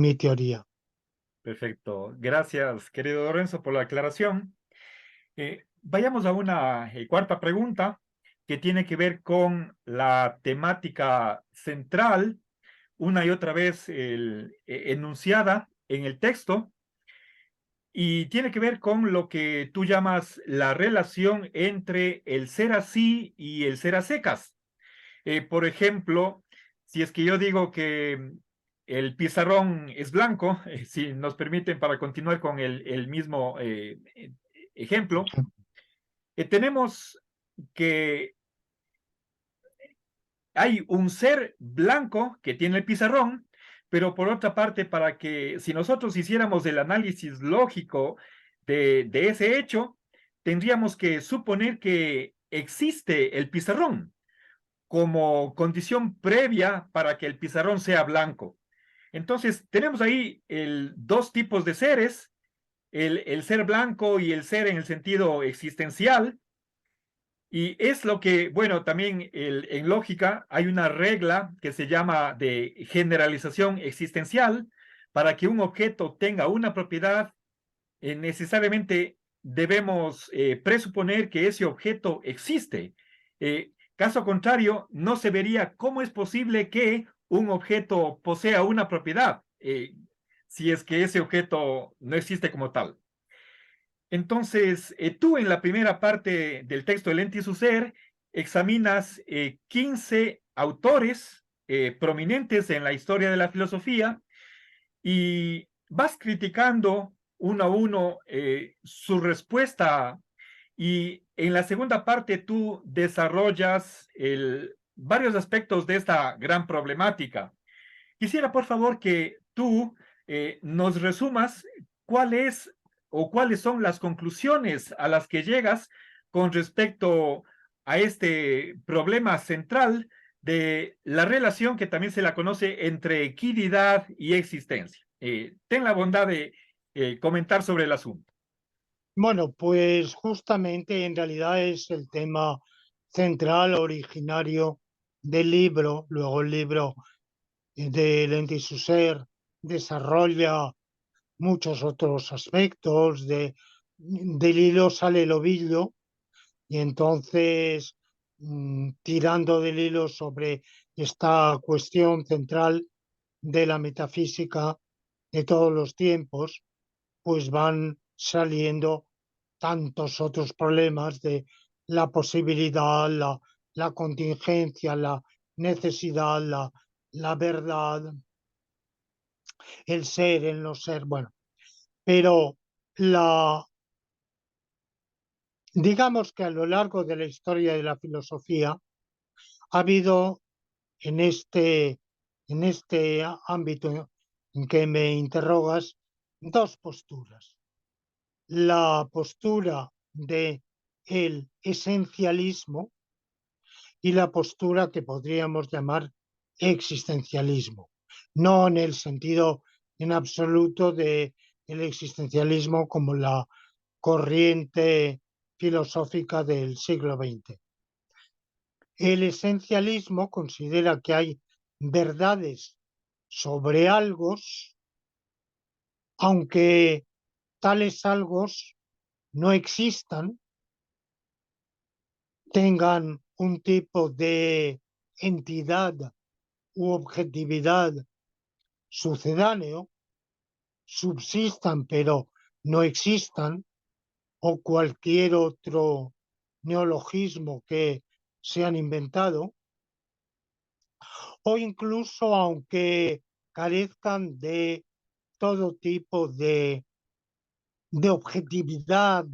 mi teoría. Perfecto. Gracias, querido Lorenzo, por la aclaración. Vayamos a una cuarta pregunta que tiene que ver con la temática central, una y otra vez enunciada en el texto, y tiene que ver con lo que tú llamas la relación entre el ser así y el ser a secas. Por ejemplo, si es que yo digo que el pizarrón es blanco, si nos permiten para continuar con el mismo ejemplo, tenemos que hay un ser blanco que tiene el pizarrón, pero por otra parte, para que si nosotros hiciéramos el análisis lógico de ese hecho, tendríamos que suponer que existe el pizarrón como condición previa para que el pizarrón sea blanco. Entonces, tenemos ahí dos tipos de seres, el ser blanco y el ser en el sentido existencial. Y es lo que, bueno, también en lógica hay una regla que se llama de generalización existencial. Para que un objeto tenga una propiedad, necesariamente debemos presuponer que ese objeto existe. Caso contrario, no se vería cómo es posible que un objeto posea una propiedad, si es que ese objeto no existe como tal. Entonces, tú en la primera parte del texto El ente y su ser examinas 15 autores prominentes en la historia de la filosofía y vas criticando uno a uno su respuesta, y en la segunda parte tú desarrollas varios aspectos de esta gran problemática. Quisiera, por favor, que tú nos resumas cuál es o cuáles son las conclusiones a las que llegas con respecto a este problema central de la relación que también se la conoce entre equidad y existencia. Ten la bondad de comentar sobre el asunto. Bueno, pues justamente en realidad es el tema central, originario del libro. Luego el libro de Lente y su ser desarrolla muchos otros aspectos. Del hilo sale el ovillo, y entonces, tirando del hilo sobre esta cuestión central de la metafísica de todos los tiempos, pues van saliendo tantos otros problemas de la posibilidad, la contingencia, la necesidad, la verdad, el ser, el no ser, bueno, pero la, digamos que a lo largo de la historia de la filosofía ha habido en este ámbito en que me interrogas dos posturas. La postura de el esencialismo y la postura que podríamos llamar existencialismo, no en el sentido en absoluto de el existencialismo como la corriente filosófica del siglo XX. El esencialismo considera que hay verdades sobre algo, aunque tales algos no existan, tengan un tipo de entidad u objetividad sucedáneo, subsistan pero no existan, o cualquier otro neologismo que se han inventado, o incluso aunque carezcan de todo tipo de objetividad,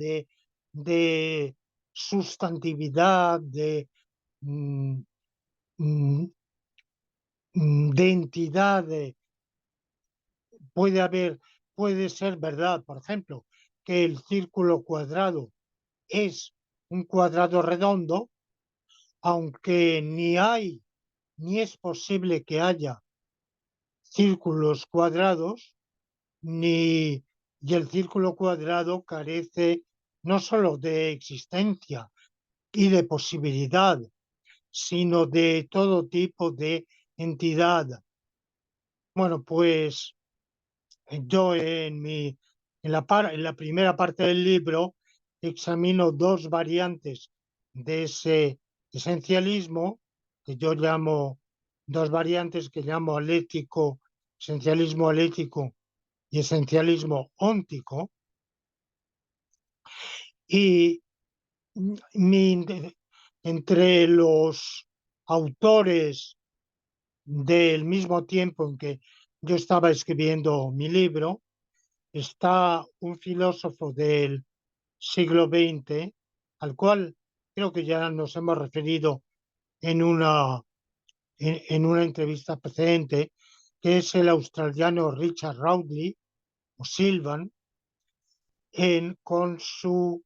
de sustantividad, mm, mm, de entidad, puede haber, puede ser verdad, por ejemplo, que el círculo cuadrado es un cuadrado redondo, aunque ni hay ni es posible que haya círculos cuadrados, ni y el círculo cuadrado carece no solo de existencia y de posibilidad, sino de todo tipo de entidad. Bueno, pues yo en la primera parte del libro examino dos variantes de ese esencialismo, que yo llamo, dos variantes que llamo esencialismo alético y esencialismo óntico, y mi, entre los autores del mismo tiempo en que yo estaba escribiendo mi libro, está un filósofo del siglo XX, al cual creo que ya nos hemos referido en en una entrevista precedente, que es el australiano Richard Rowley, o Silvan, con su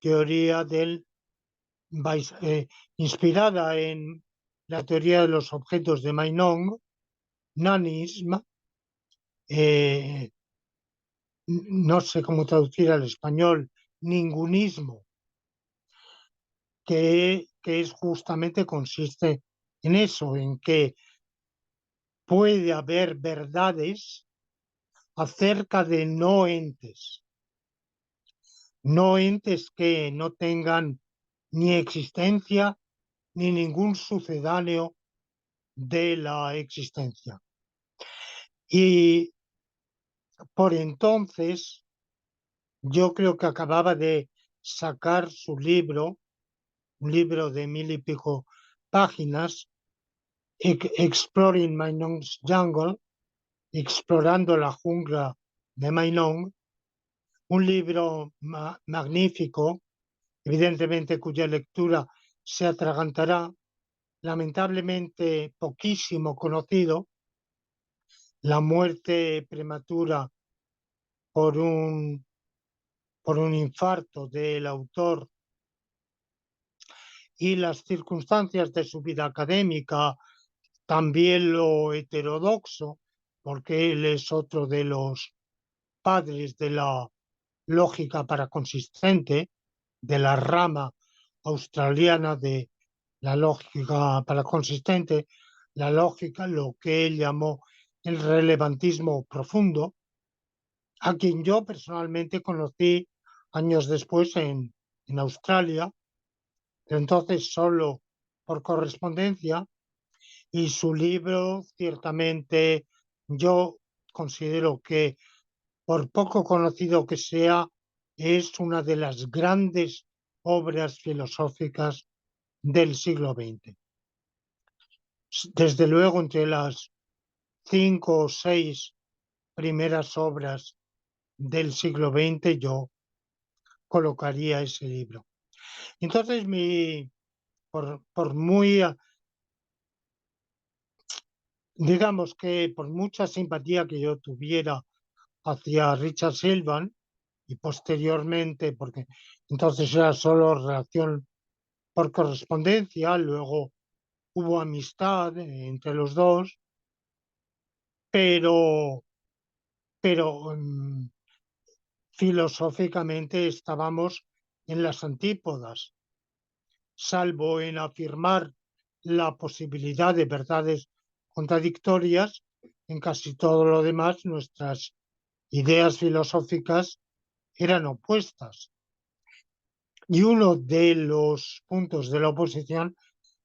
teoría inspirada en la teoría de los objetos de Meinong, nanismo, eh, no sé cómo traducir al español, ningunismo, que es justamente consiste en eso, en que puede haber verdades acerca de no entes que no tengan ni existencia ni ningún sucedáneo de la existencia. Y por entonces, yo creo que acababa de sacar su libro, un libro de 1000 y pico páginas, Exploring Mainong's Jungle, explorando la jungla de Mainong, un libro magnífico, evidentemente cuya lectura se atragantará, lamentablemente poquísimo conocido, la muerte prematura por por un infarto del autor y las circunstancias de su vida académica, también lo heterodoxo, porque él es otro de los padres de la lógica paraconsistente, de la rama australiana de la lógica paraconsistente, la lógica, lo que él llamó el relevantismo profundo, a quien yo personalmente conocí años después en Australia, pero entonces solo por correspondencia, y su libro ciertamente yo considero que por poco conocido que sea, es una de las grandes obras filosóficas del siglo XX. Desde luego, entre las 5 o 6 primeras obras del siglo XX, yo colocaría ese libro. Entonces, por muy, digamos que por mucha simpatía que yo tuviera hacia Richard Silvan y posteriormente, porque entonces era solo relación por correspondencia, luego hubo amistad entre los dos, pero, pero filosóficamente estábamos en las antípodas, salvo en afirmar la posibilidad de verdades contradictorias. En casi todo lo demás, nuestras ideas filosóficas eran opuestas. Y uno de los puntos de la oposición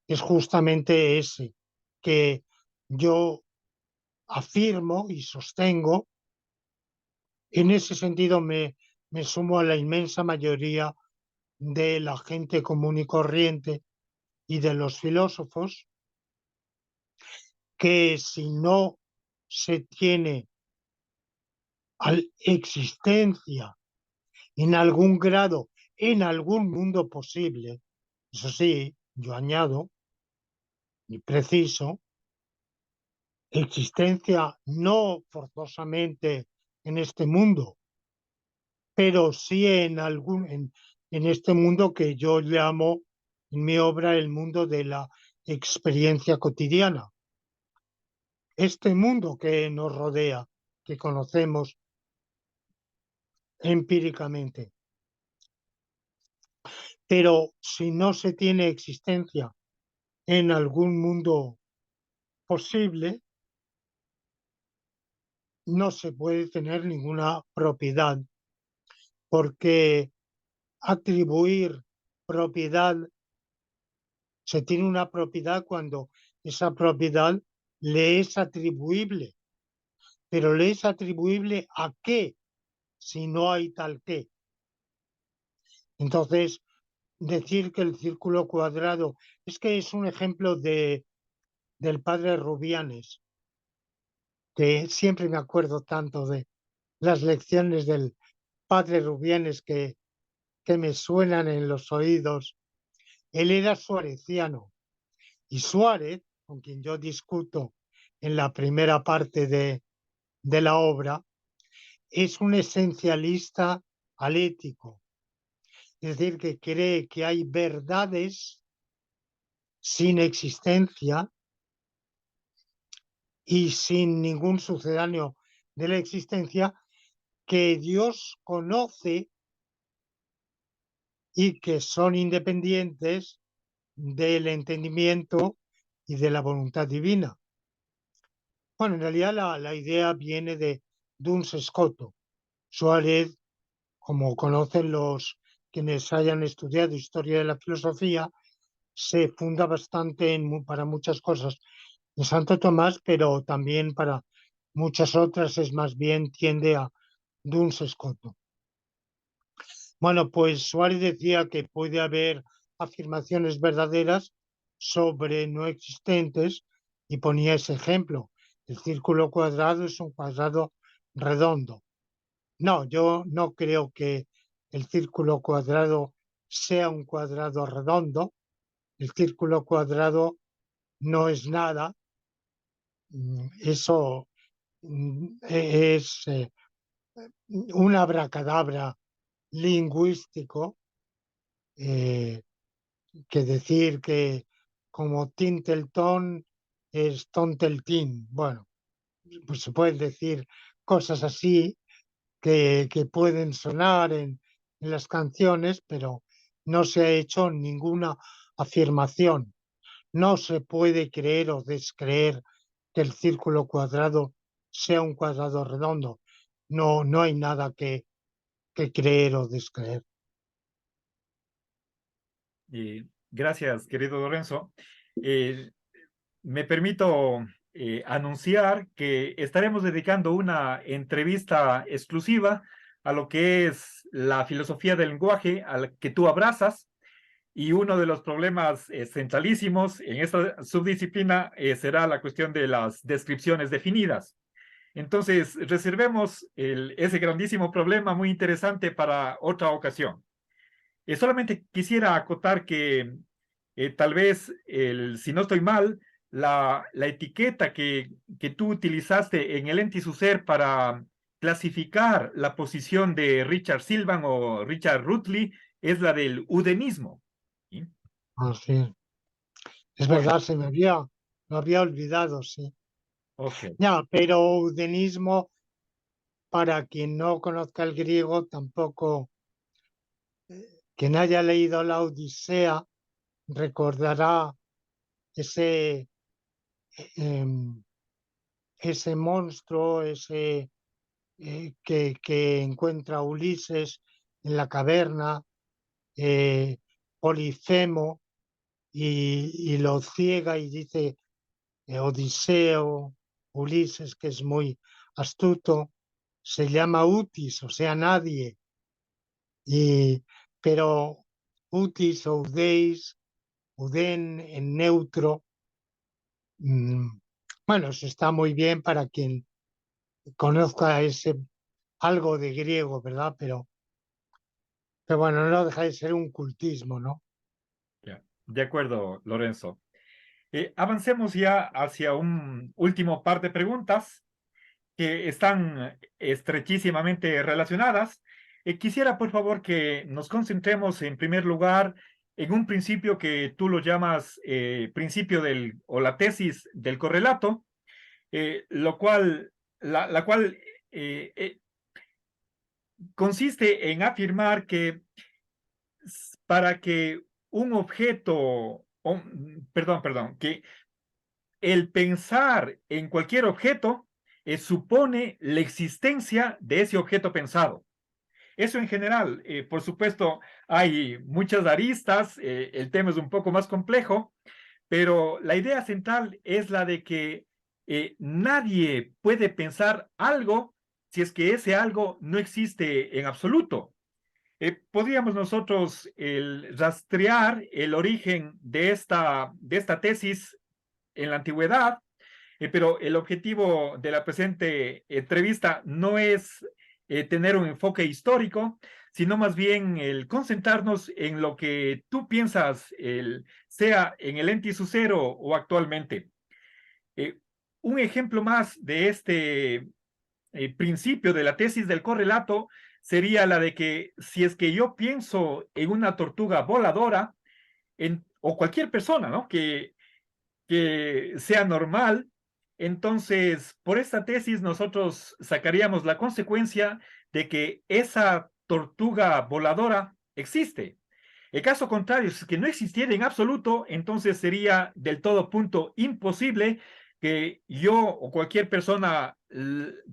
es justamente ese, que yo afirmo y sostengo. En ese sentido me sumo a la inmensa mayoría de la gente común y corriente y de los filósofos, que si no se tiene existencia en algún grado, en algún mundo posible, eso sí, yo añado y preciso, existencia no forzosamente en este mundo, pero sí en este mundo que yo llamo en mi obra el mundo de la experiencia cotidiana. Este mundo que nos rodea, que conocemos empíricamente. Pero si no se tiene existencia en algún mundo posible, no se puede tener ninguna propiedad, porque atribuir propiedad, se tiene una propiedad cuando esa propiedad le es atribuible, pero le es atribuible ¿a qué? Si no hay tal qué. Entonces, decir que el círculo cuadrado es que es un ejemplo del padre Rubianes, que siempre me acuerdo tanto de las lecciones del padre Rubianes que me suenan en los oídos. Él era suareciano y Suárez, con quien yo discuto en la primera parte de la obra, es un esencialista alético, es decir, que cree que hay verdades sin existencia y sin ningún sucedáneo de la existencia que Dios conoce y que son independientes del entendimiento y de la voluntad divina. Bueno, en realidad la idea viene de Duns Scoto. Suárez, como conocen los quienes hayan estudiado historia de la filosofía, se funda bastante para muchas cosas en Santo Tomás, pero también para muchas otras es más bien tiende a Duns Scoto. Bueno, pues Suárez decía que puede haber afirmaciones verdaderas sobre no existentes y ponía ese ejemplo. El círculo cuadrado es un cuadrado redondo. No, yo no creo que el círculo cuadrado sea un cuadrado redondo. El círculo cuadrado no es nada. Eso es un abracadabra lingüístico, eh, que decir que como Tintelton es Tonteltín. Bueno, pues se pueden decir cosas así que pueden sonar en las canciones, pero no se ha hecho ninguna afirmación. No se puede creer o descreer que el círculo cuadrado sea un cuadrado redondo. No, no hay nada que creer o descreer. Gracias, querido Lorenzo. Eh, Me permito anunciar que estaremos dedicando una entrevista exclusiva a lo que es la filosofía del lenguaje, a la que tú abrazas, y uno de los problemas centralísimos en esta subdisciplina será la cuestión de las descripciones definidas. Entonces, reservemos ese grandísimo problema muy interesante para otra ocasión. Solamente quisiera acotar que tal vez, si no estoy mal, la etiqueta que tú utilizaste en el Entizuser para clasificar la posición de Richard Silvan o Richard Rutley es la del udenismo. ¿Sí? Así es Bueno, verdad, me había olvidado, sí. ok, Ya, pero eudenismo, para quien no conozca el griego, tampoco, quien haya leído la Odisea, recordará ese, em, ese monstruo, ese que encuentra Ulises en la caverna, eh, Polifemo, y lo ciega y dice Odiseo, Ulises, que es muy astuto, se llama Utis, o sea, nadie, y, pero Utis o Udeis, Uden en neutro, mm, bueno, eso está muy bien para quien conozca ese algo de griego, ¿verdad? Pero bueno, no deja de ser un cultismo, ¿no? ya. De acuerdo, Lorenzo. Avancemos ya hacia un último par de preguntas que están estrechísimamente relacionadas. Quisiera, por favor, que nos concentremos en primer lugar en un principio que tú lo llamas principio o la tesis del correlato, lo cual, la cual eh, eh, consiste en afirmar que para que un objeto, perdón, que el pensar en cualquier objeto supone la existencia de ese objeto pensado. Eso en general, por supuesto, hay muchas aristas, el tema es un poco más complejo, pero la idea central es la de que nadie puede pensar algo si es que ese algo no existe en absoluto. Podríamos nosotros rastrear el origen de esta tesis en la antigüedad, pero el objetivo de la presente entrevista no es tener un enfoque histórico, sino más bien el concentrarnos en lo que tú piensas, sea en el ente sucero o actualmente. Eh, un ejemplo más de este principio de la tesis del correlato sería la de que si es que yo pienso en una tortuga voladora, o cualquier persona, ¿no? Que sea normal, entonces por esta tesis nosotros sacaríamos la consecuencia de que esa tortuga voladora existe. El caso contrario es que no existiera en absoluto, entonces sería del todo punto imposible que yo o cualquier persona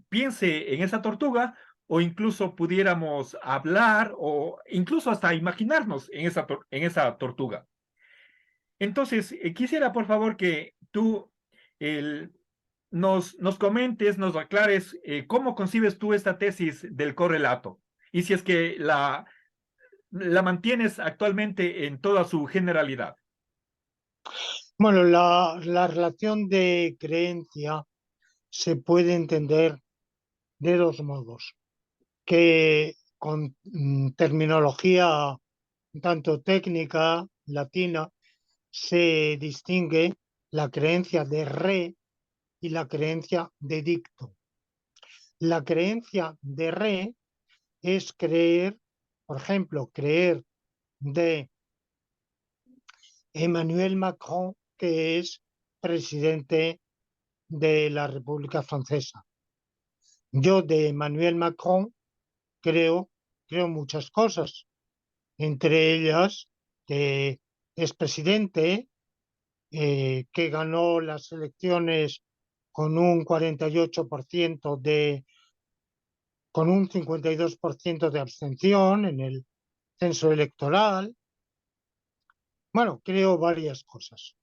piense en esa tortuga o incluso pudiéramos hablar o incluso hasta imaginarnos en esa tortuga. Entonces, quisiera por favor que tú el, nos comentes, nos aclares cómo concibes tú esta tesis del correlato y si es que la mantienes actualmente en toda su generalidad. Bueno, la relación de creencia se puede entender de dos modos, que con terminología un tanto técnica latina se distingue la creencia de re y la creencia de dicto. La creencia de re es creer, por ejemplo, creer de Emmanuel Macron, que es presidente de la República Francesa. Yo de Emmanuel Macron creo muchas cosas, entre ellas que es presidente, que ganó las elecciones con un 48% con un 52% de abstención en el censo electoral. Bueno, creo varias cosas.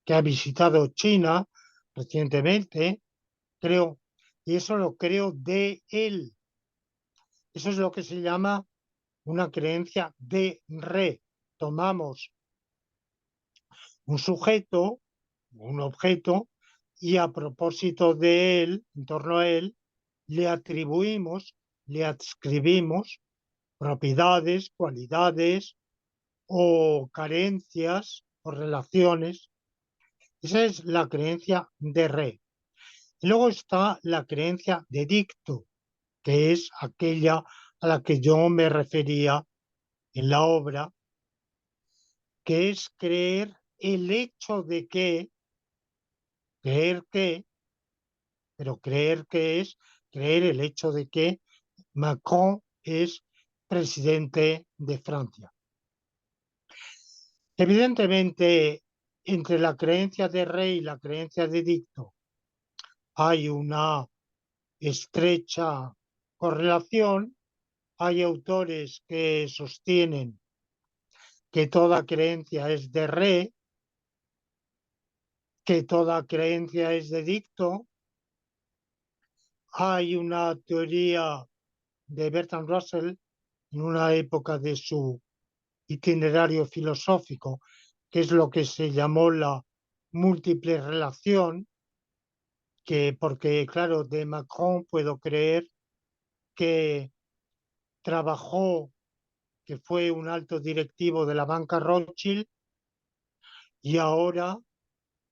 Que ha visitado China recientemente, creo, y eso lo creo de él. Eso es lo que se llama una creencia de re. Tomamos un sujeto, un objeto, y a propósito de él, en torno a él, le atribuimos, le adscribimos propiedades, cualidades o carencias o relaciones. Esa es la creencia de re. Y luego está la creencia de dicto, que es aquella a la que yo me refería en la obra, que es creer el hecho de que, creer que, pero creer que es creer el hecho de que Macron es presidente de Francia. Evidentemente, entre la creencia de rey y la creencia de dicto hay una estrecha correlación. Hay autores que sostienen que toda creencia es de re, que toda creencia es de dicto. Hay una teoría de Bertrand Russell en una época de su itinerario filosófico, que es lo que se llamó la múltiple relación, que porque, claro, de Macron puedo creer que trabajó, que fue un alto directivo de la banca Rothschild y ahora,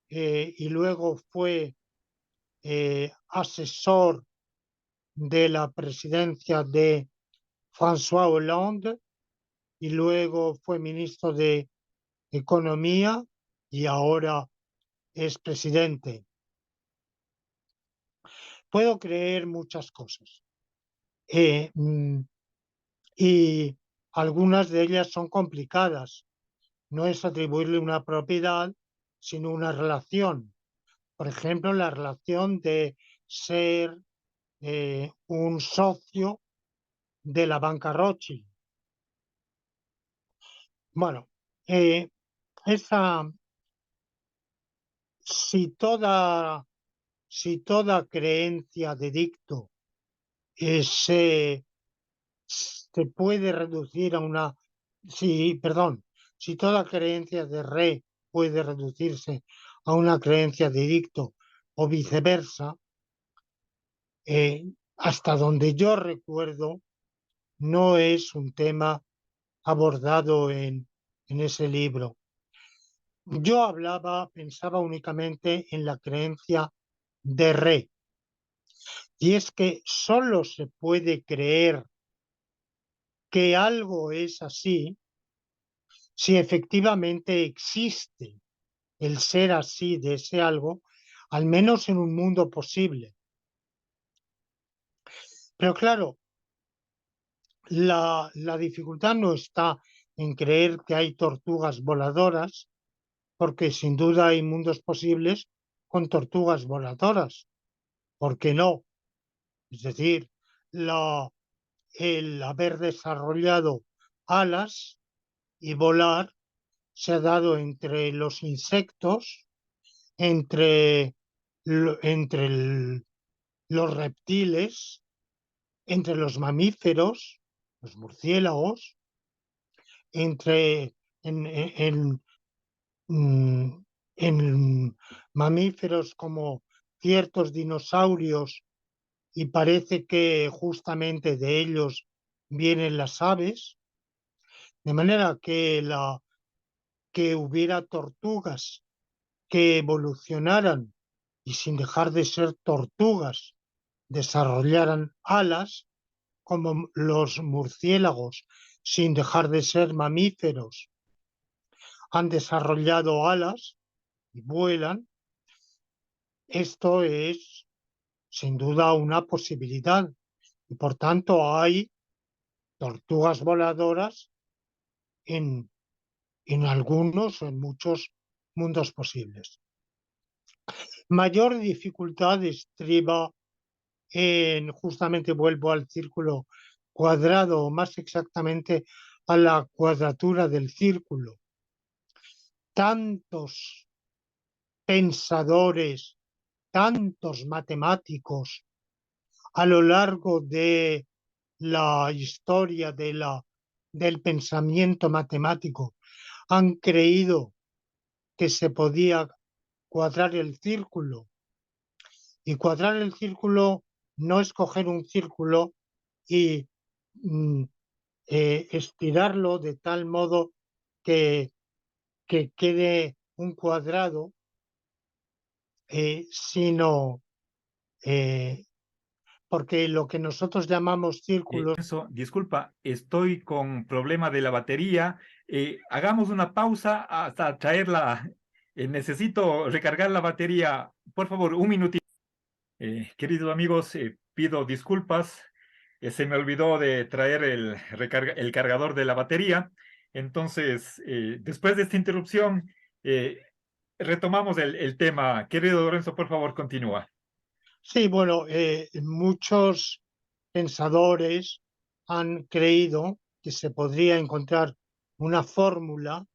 y luego fue asesor de la presidencia de François Hollande y luego fue ministro de Economía y ahora es presidente. Puedo creer muchas cosas y algunas de ellas son complicadas. No es atribuirle una propiedad, sino una relación. Por ejemplo, la relación de ser un socio de la banca Rothschild. Bueno, eh, esa, si toda, si toda creencia de dicto se puede reducir a una, si, perdón, si toda creencia de re puede reducirse a una creencia de dicto o viceversa, hasta donde yo recuerdo, no es un tema abordado en ese libro. Yo pensaba únicamente en la creencia de re, y es que solo se puede creer que algo es así si efectivamente existe el ser así de ese algo, al menos en un mundo posible. Pero claro, la dificultad no está en creer que hay tortugas voladoras, porque sin duda hay mundos posibles con tortugas voladoras. ¿Por qué no? Es decir, el haber desarrollado alas y volar se ha dado entre los insectos, entre, entre los reptiles, entre los mamíferos, los murciélagos, entre mm, en mamíferos como ciertos dinosaurios, y parece que justamente de ellos vienen las aves, de manera que, que hubiera tortugas que evolucionaran y sin dejar de ser tortugas desarrollaran alas, como los murciélagos, sin dejar de ser mamíferos, han desarrollado alas y vuelan. Esto es sin duda una posibilidad y por tanto hay tortugas voladoras en, en algunos o en muchos mundos posibles. Mayor dificultad estriba justamente vuelvo al círculo cuadrado, o más exactamente a la cuadratura del círculo. Tantos pensadores, tantos matemáticos a lo largo de la historia del pensamiento matemático han creído que se podía cuadrar el círculo. Y cuadrar el círculo no es coger un círculo y mm, estirarlo de tal modo que, que quede un cuadrado, sino eh, porque lo que nosotros llamamos círculos. Disculpa, estoy con problema de la batería. Hagamos una pausa hasta traerla. Necesito recargar la batería. Por favor, un minutito. Queridos amigos, pido disculpas. Se me olvidó de traer el cargador de la batería. Entonces, después de esta interrupción, eh, retomamos el tema. Querido Lorenzo, por favor, continúa. Sí, bueno, muchos pensadores han creído que se podría encontrar una fórmula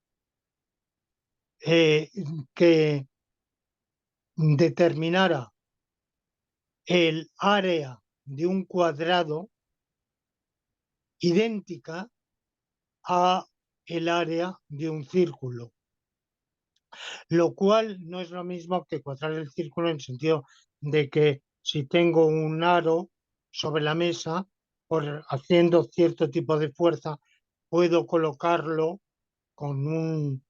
eh, que determinara el área de un cuadrado idéntica a el área de un círculo, lo cual no es lo mismo que cuadrar el círculo en el sentido de que si tengo un aro sobre la mesa, por haciendo cierto tipo de fuerza, puedo colocarlo con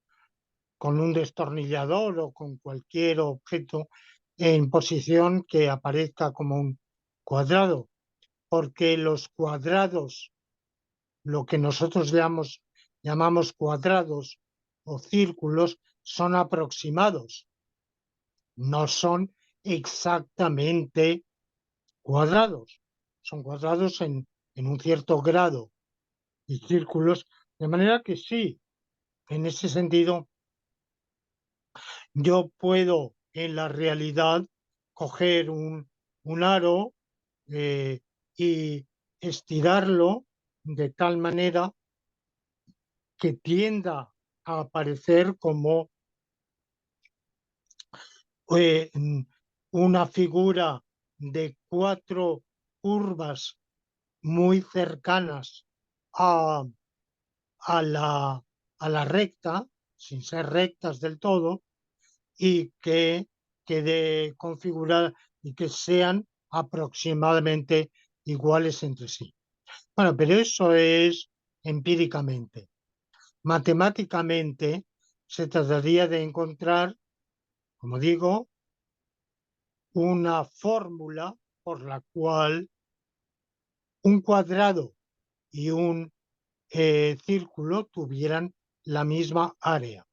con un destornillador o con cualquier objeto en posición que aparezca como un cuadrado, porque los cuadrados, lo que nosotros llamamos cuadrados o círculos, son aproximados, no son exactamente cuadrados, son cuadrados en un cierto grado y círculos, de manera que sí, en ese sentido, yo puedo en la realidad coger un aro y estirarlo de tal manera que tienda a aparecer como eh, mm, una figura de cuatro curvas muy cercanas a, a a la recta, sin ser rectas del todo, y que quede configurada y que sean aproximadamente iguales entre sí. Bueno, pero eso es empíricamente. Matemáticamente se trataría de encontrar, como digo, una fórmula por la cual un cuadrado y un círculo tuvieran la misma área.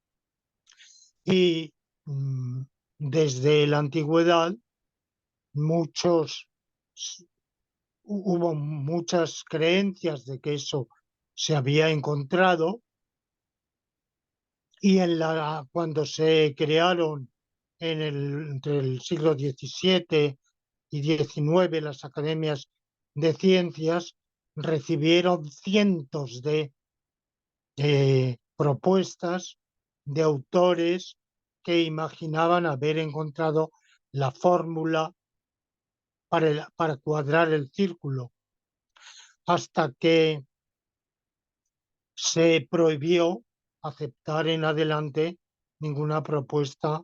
Y desde la antigüedad muchos, hubo muchas creencias de que eso se había encontrado y cuando se crearon entre el siglo XVII y XIX las academias de ciencias, recibieron cientos de propuestas de autores que imaginaban haber encontrado la fórmula para cuadrar el círculo, hasta que se prohibió aceptar en adelante ninguna propuesta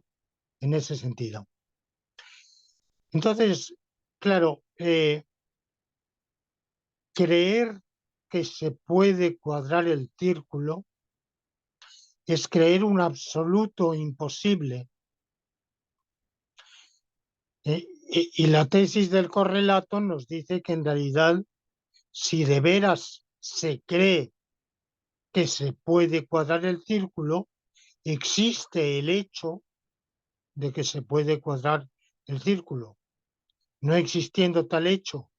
en ese sentido. Entonces, claro, creer que se puede cuadrar el círculo es creer un absoluto imposible. Y la tesis del correlato nos dice que en realidad, si de veras se cree que se puede cuadrar el círculo, existe el hecho de que se puede cuadrar el círculo. No existiendo tal hecho,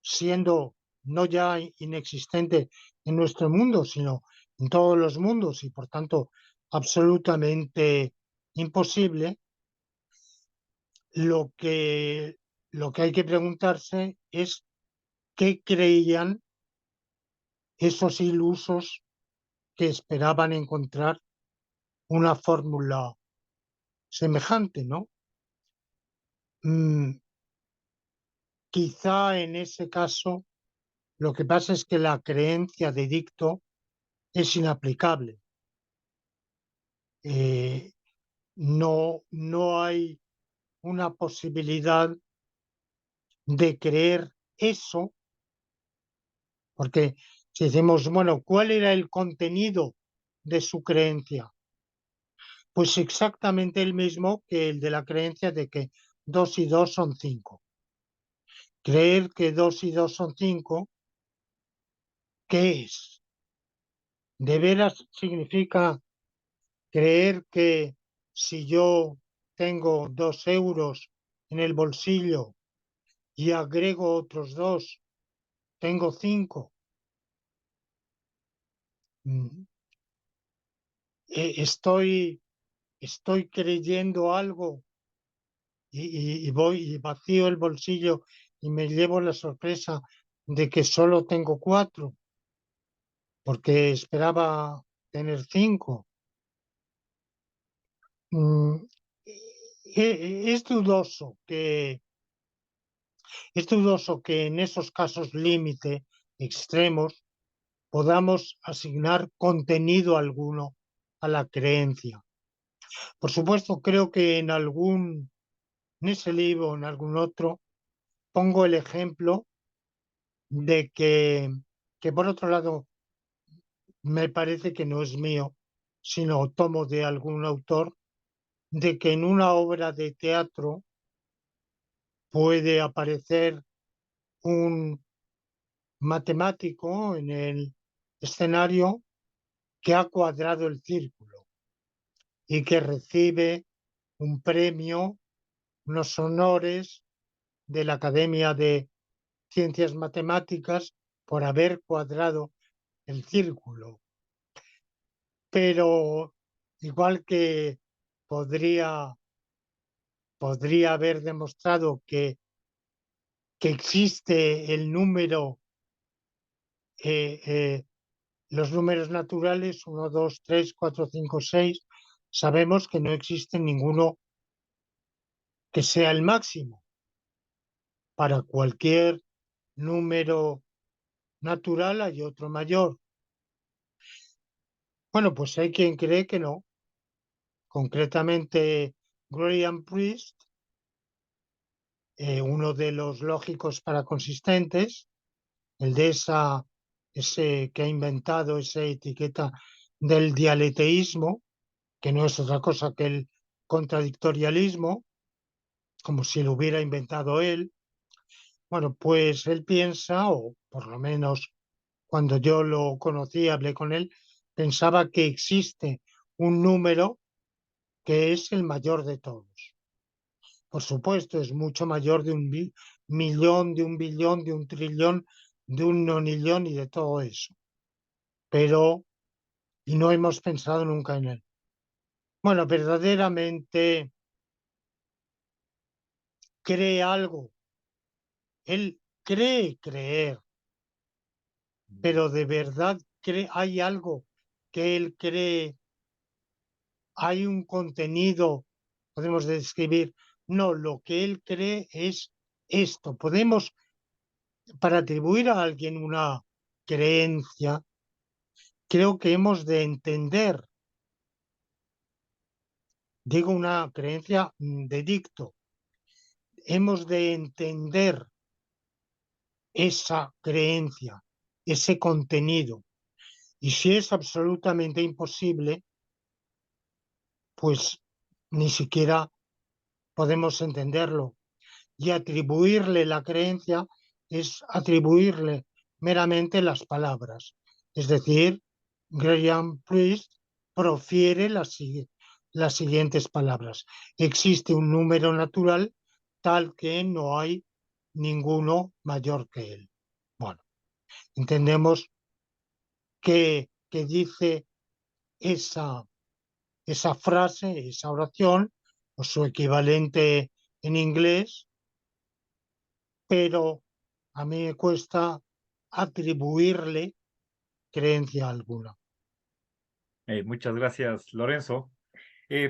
siendo no ya inexistente en nuestro mundo, sino en todos los mundos y por tanto absolutamente imposible, lo que, lo que hay que preguntarse es qué creían esos ilusos que esperaban encontrar una fórmula semejante, ¿no? Mm, quizá en ese caso Lo que pasa es que la creencia de dicto es inaplicable. No hay una posibilidad de creer eso, porque si decimos, bueno, ¿cuál era el contenido de su creencia? Pues exactamente el mismo que el de la creencia de que 2 y 2 son 5. Creer que 2 y 2 son 5, ¿qué es? ¿De veras significa creer que si yo tengo 2 euros en el bolsillo y agrego otros 2, tengo 5? Mm, estoy creyendo algo y voy y vacío el bolsillo y me llevo la sorpresa de que solo tengo 4 porque esperaba tener 5. Mm, es dudoso que en esos casos límite extremos podamos asignar contenido alguno a la creencia. Por supuesto, creo que en ese libro, en algún otro, pongo el ejemplo de que por otro lado me parece que no es mío, sino tomo de algún autor, de que en una obra de teatro puede aparecer un matemático en el escenario que ha cuadrado el círculo y que recibe un premio, unos honores de la Academia de Ciencias Matemáticas por haber cuadrado el círculo. Pero igual que podría, podría haber demostrado que existe el número, eh, eh, los números naturales, 1, 2, 3, 4, 5, 6, sabemos que no existe ninguno que sea el máximo. Para cualquier número natural hay otro mayor. Bueno, pues hay quien cree que no. Concretamente, Graham Priest, uno de los lógicos paraconsistentes, el de ese que ha inventado esa etiqueta del dialeteísmo, que no es otra cosa que el contradictorialismo, como si lo hubiera inventado él. Bueno, pues él piensa, o por lo menos cuando yo lo conocí, hablé con él, pensaba que existe un número que es el mayor de todos. Por supuesto, es mucho mayor de un millón, de un billón, de un trillón, de un nonillón y de todo eso. Pero, y no hemos pensado nunca en él. Bueno, verdaderamente cree algo. Él cree creer, pero de verdad cree, hay algo que él cree, hay un contenido, podemos describir. No, lo que él cree es esto. Podemos, para atribuir a alguien una creencia, creo que hemos de entender, digo una creencia de dicto, hemos de entender esa creencia, ese contenido. Y si es absolutamente imposible, pues ni siquiera podemos entenderlo. Y atribuirle la creencia es atribuirle meramente las palabras. Es decir, Graham Priest profiere las siguientes palabras. Existe un número natural tal que no hay ninguno mayor que él. Bueno, entendemos que dice esa, esa frase, esa oración, o su equivalente en inglés, pero a mí me cuesta atribuirle creencia alguna. Muchas gracias, Lorenzo.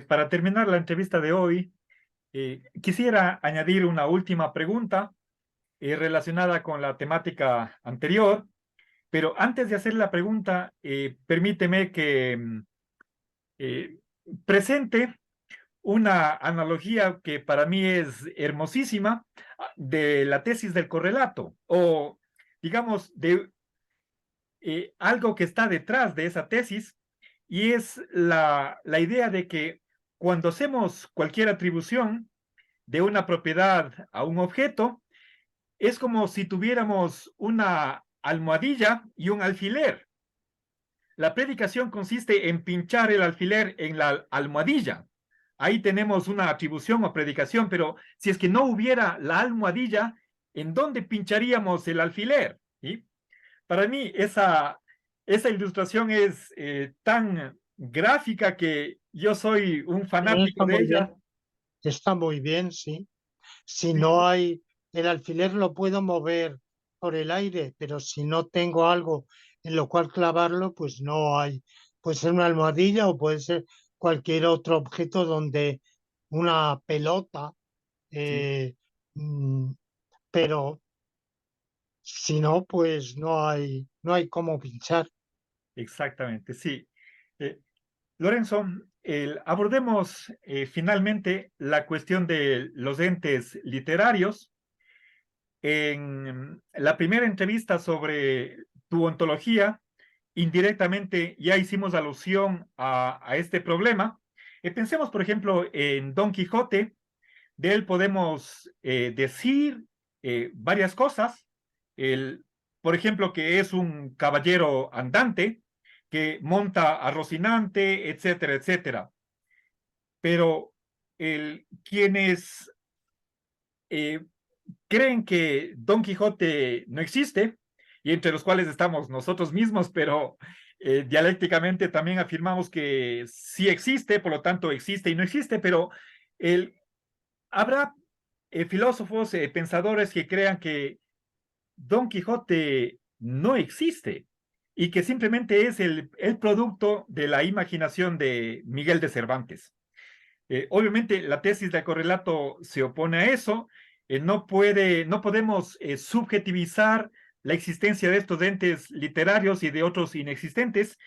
Para terminar la entrevista de hoy, quisiera añadir una última pregunta. relacionada con la temática anterior, pero antes de hacer la pregunta, permíteme que eh, presente una analogía que para mí es hermosísima de la tesis del correlato, o digamos, de algo que está detrás de esa tesis, y es la idea de que cuando hacemos cualquier atribución de una propiedad a un objeto, es como si tuviéramos una almohadilla y un alfiler. La predicación consiste en pinchar el alfiler en la almohadilla. Ahí tenemos una atribución o predicación, pero si es que no hubiera la almohadilla, ¿en dónde pincharíamos el alfiler? ¿Sí? Para mí esa ilustración es tan gráfica que yo soy un fanático Está de muy bien, ella. está muy bien, sí. Si Sí, no hay, el alfiler lo puedo mover por el aire, pero si no tengo algo en lo cual clavarlo, pues no hay. Puede ser una almohadilla o puede ser cualquier otro objeto donde una pelota, sí, eh, mm, pero si no, pues no hay cómo pinchar. exactamente, sí. Eh, Lorenzo, abordemos finalmente la cuestión de los entes literarios. En la primera entrevista sobre tu ontología, indirectamente ya hicimos alusión a este problema. Pensemos, por ejemplo, en Don Quijote. De él podemos decir varias cosas. El, por ejemplo, que es un caballero andante, que monta a Rocinante, etcétera, etcétera. Pero quienes eh, creen que Don Quijote no existe, y entre los cuales estamos nosotros mismos, pero dialécticamente también afirmamos que sí existe, por lo tanto existe y no existe, pero habrá filósofos, pensadores que crean que Don Quijote no existe y que simplemente es el producto de la imaginación de Miguel de Cervantes. Obviamente la tesis de correlato se opone a eso. No podemos subjetivizar la existencia de estos entes literarios y de otros inexistentes.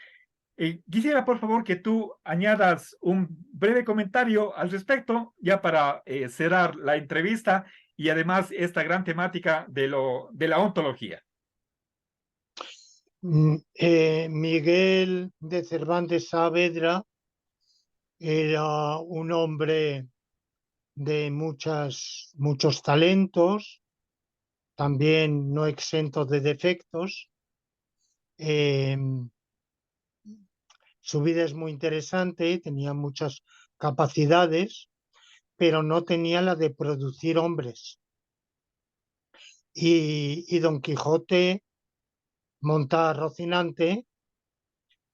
Quisiera, por favor, que tú añadas un breve comentario al respecto, ya para cerrar la entrevista y además esta gran temática de la ontología. Miguel de Cervantes Saavedra era un hombre de muchos talentos, también no exento de defectos. Eh, Su vida es muy interesante, tenía muchas capacidades, pero no tenía la de producir hombres. Y Don Quijote monta a Rocinante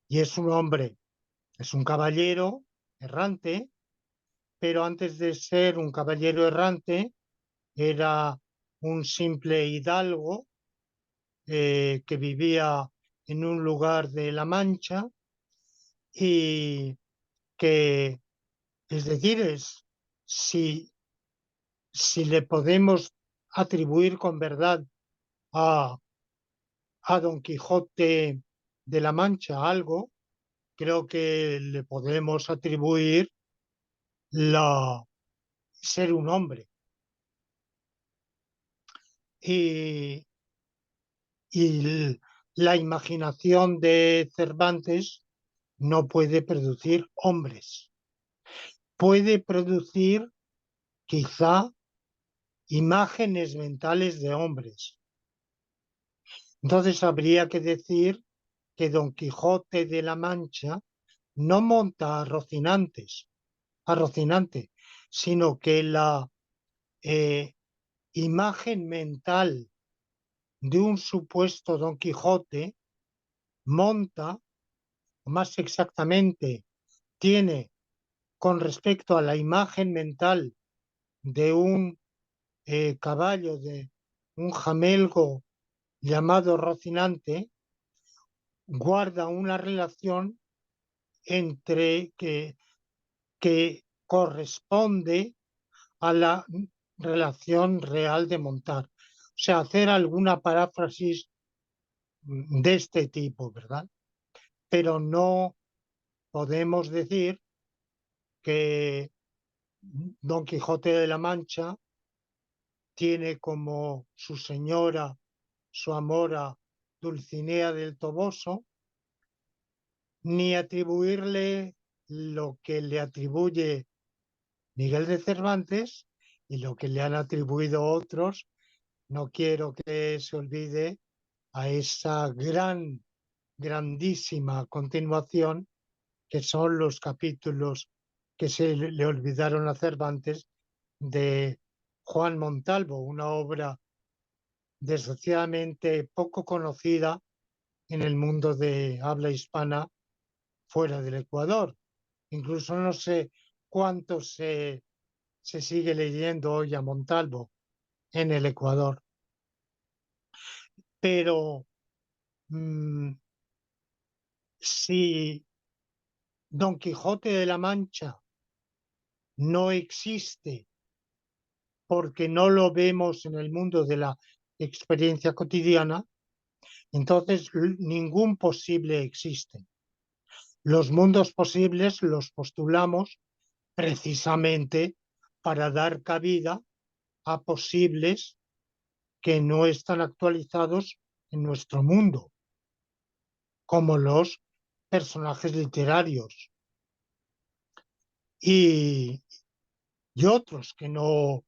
y es un hombre, es un caballero errante, pero antes de ser un caballero errante, era un simple hidalgo que vivía en un lugar de La Mancha y que, es decir, si le podemos atribuir con verdad a, a Don Quijote de la Mancha algo, creo que le podemos atribuir la ser un hombre. Y, y la imaginación de Cervantes no puede producir hombres. Puede producir quizá imágenes mentales de hombres. Entonces habría que decir que Don Quijote de la Mancha no monta a Rocinante, sino que la eh, imagen mental de un supuesto Don Quijote monta, o más exactamente, tiene con respecto a la imagen mental de un caballo, de un jamelgo llamado Rocinante, guarda una relación entre que corresponde a la relación real de montar. sea, hacer alguna paráfrasis de este tipo, ¿verdad? Pero no podemos decir que Don Quijote de la Mancha tiene como su señora, su amora Dulcinea del Toboso, ni atribuirle lo que le atribuye Miguel de Cervantes y lo que le han atribuido otros. No quiero que se olvide a esa grandísima continuación que son los capítulos que se le olvidaron a Cervantes de Juan Montalvo, una obra desgraciadamente poco conocida en el mundo de habla hispana fuera del Ecuador. Incluso no sé cuánto se sigue leyendo hoy a Montalvo en el Ecuador. Pero si Don Quijote de la Mancha no existe porque no lo vemos en el mundo de la experiencia cotidiana, entonces ningún posible existe. Los mundos posibles los postulamos precisamente para dar cabida a posibles que no están actualizados en nuestro mundo, como los personajes literarios y, y otros que no,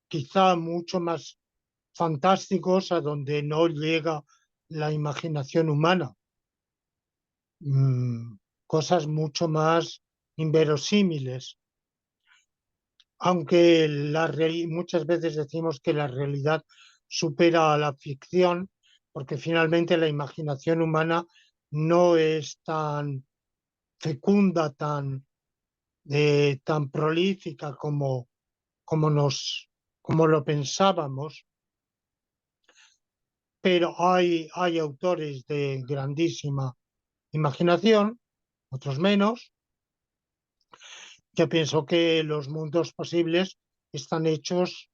quizá mucho más fantásticos, a donde no llega la imaginación humana. Cosas mucho más inverosímiles. Aunque muchas veces decimos que la realidad supera a la ficción, porque finalmente la imaginación humana no es tan fecunda, tan prolífica como lo pensábamos, pero hay autores de grandísima imaginación, otros menos. Yo pienso que los mundos posibles están hechos,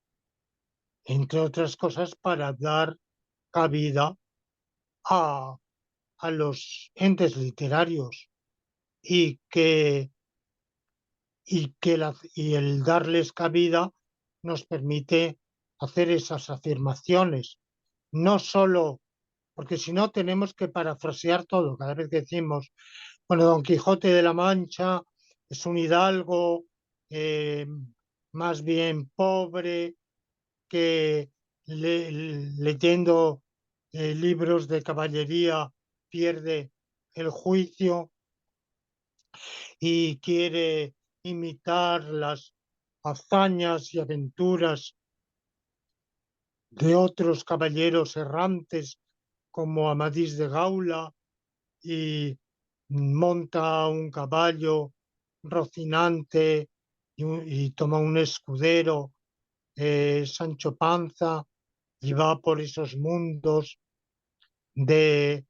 entre otras cosas, para dar cabida a, a los entes literarios y y el darles cabida nos permite hacer esas afirmaciones. No solo, porque si no tenemos que parafrasear todo, cada vez que decimos, bueno, Don Quijote de la Mancha es un hidalgo eh, más bien pobre que leyendo libros de caballería pierde el juicio y quiere imitar las hazañas y aventuras de otros caballeros errantes como Amadís de Gaula y monta un caballo Rocinante y toma un escudero, Sancho Panza, y va por esos mundos de,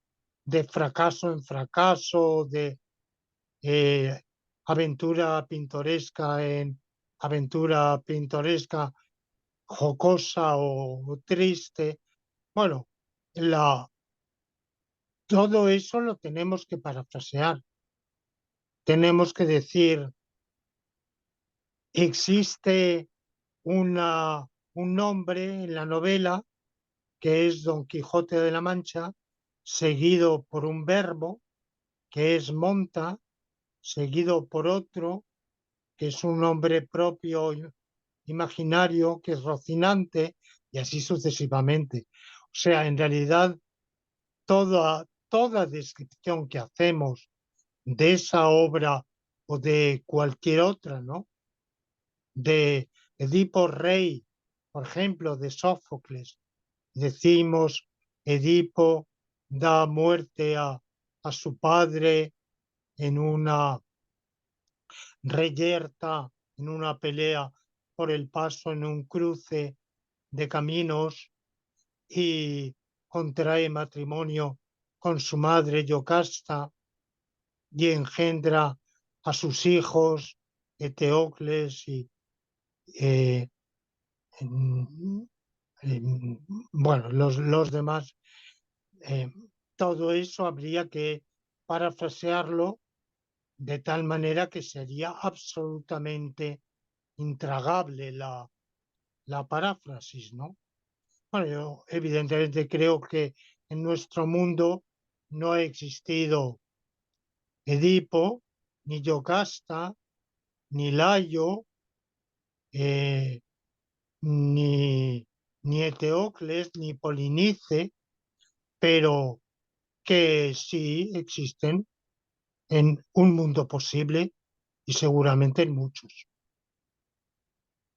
de fracaso en fracaso, de eh, aventura pintoresca en aventura pintoresca, jocosa o triste. Bueno, la, todo eso lo tenemos que parafrasear. Tenemos que decir, existe un nombre en la novela que es Don Quijote de la Mancha, seguido por un verbo que es monta, seguido por otro que es un nombre propio imaginario, que es Rocinante, y así sucesivamente. O sea, en realidad, toda descripción que hacemos de esa obra o de cualquier otra, ¿no? De Edipo Rey, por ejemplo, de Sófocles, decimos Edipo da muerte a su padre en una reyerta, en una pelea por el paso en un cruce de caminos y contrae matrimonio con su madre Yocasta y engendra a sus hijos Eteocles y bueno, los demás, todo eso habría que parafrasearlo de tal manera que sería absolutamente intragable la paráfrasis, ¿no? Bueno, yo evidentemente creo que en nuestro mundo no ha existido Edipo, ni Yocasta, ni Layo, eh, ni, ni Eteocles, ni Polinice, pero que sí existen en un mundo posible y seguramente en muchos.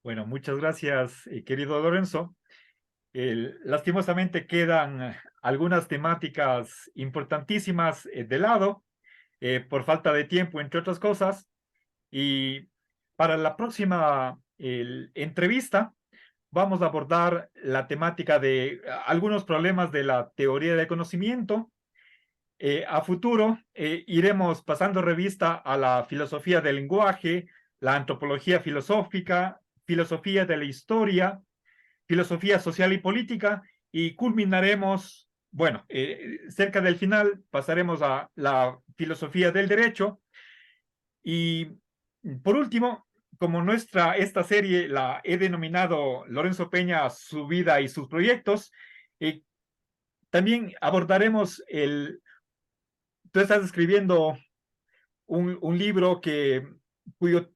Bueno, muchas gracias, querido Lorenzo. Lastimosamente quedan algunas temáticas importantísimas de lado por falta de tiempo, entre otras cosas. Y para la próxima entrevista vamos a abordar la temática de algunos problemas de la teoría del conocimiento. A futuro iremos pasando revista a la filosofía del lenguaje, la antropología filosófica, filosofía de la historia, filosofía social y política, y culminaremos, bueno, cerca del final pasaremos a la filosofía del derecho. Y por último, como esta serie la he denominado Lorenzo Peña, su vida y sus proyectos, eh, también abordaremos tú estás escribiendo un libro cuyo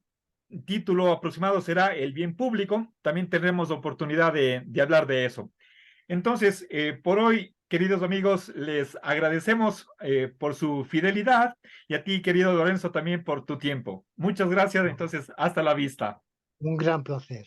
título aproximado será El bien público. También tendremos oportunidad de hablar de eso. Entonces, por hoy, queridos amigos, les agradecemos por su fidelidad y a ti, querido Lorenzo, también por tu tiempo. Muchas gracias. Entonces, hasta la vista. Un gran placer.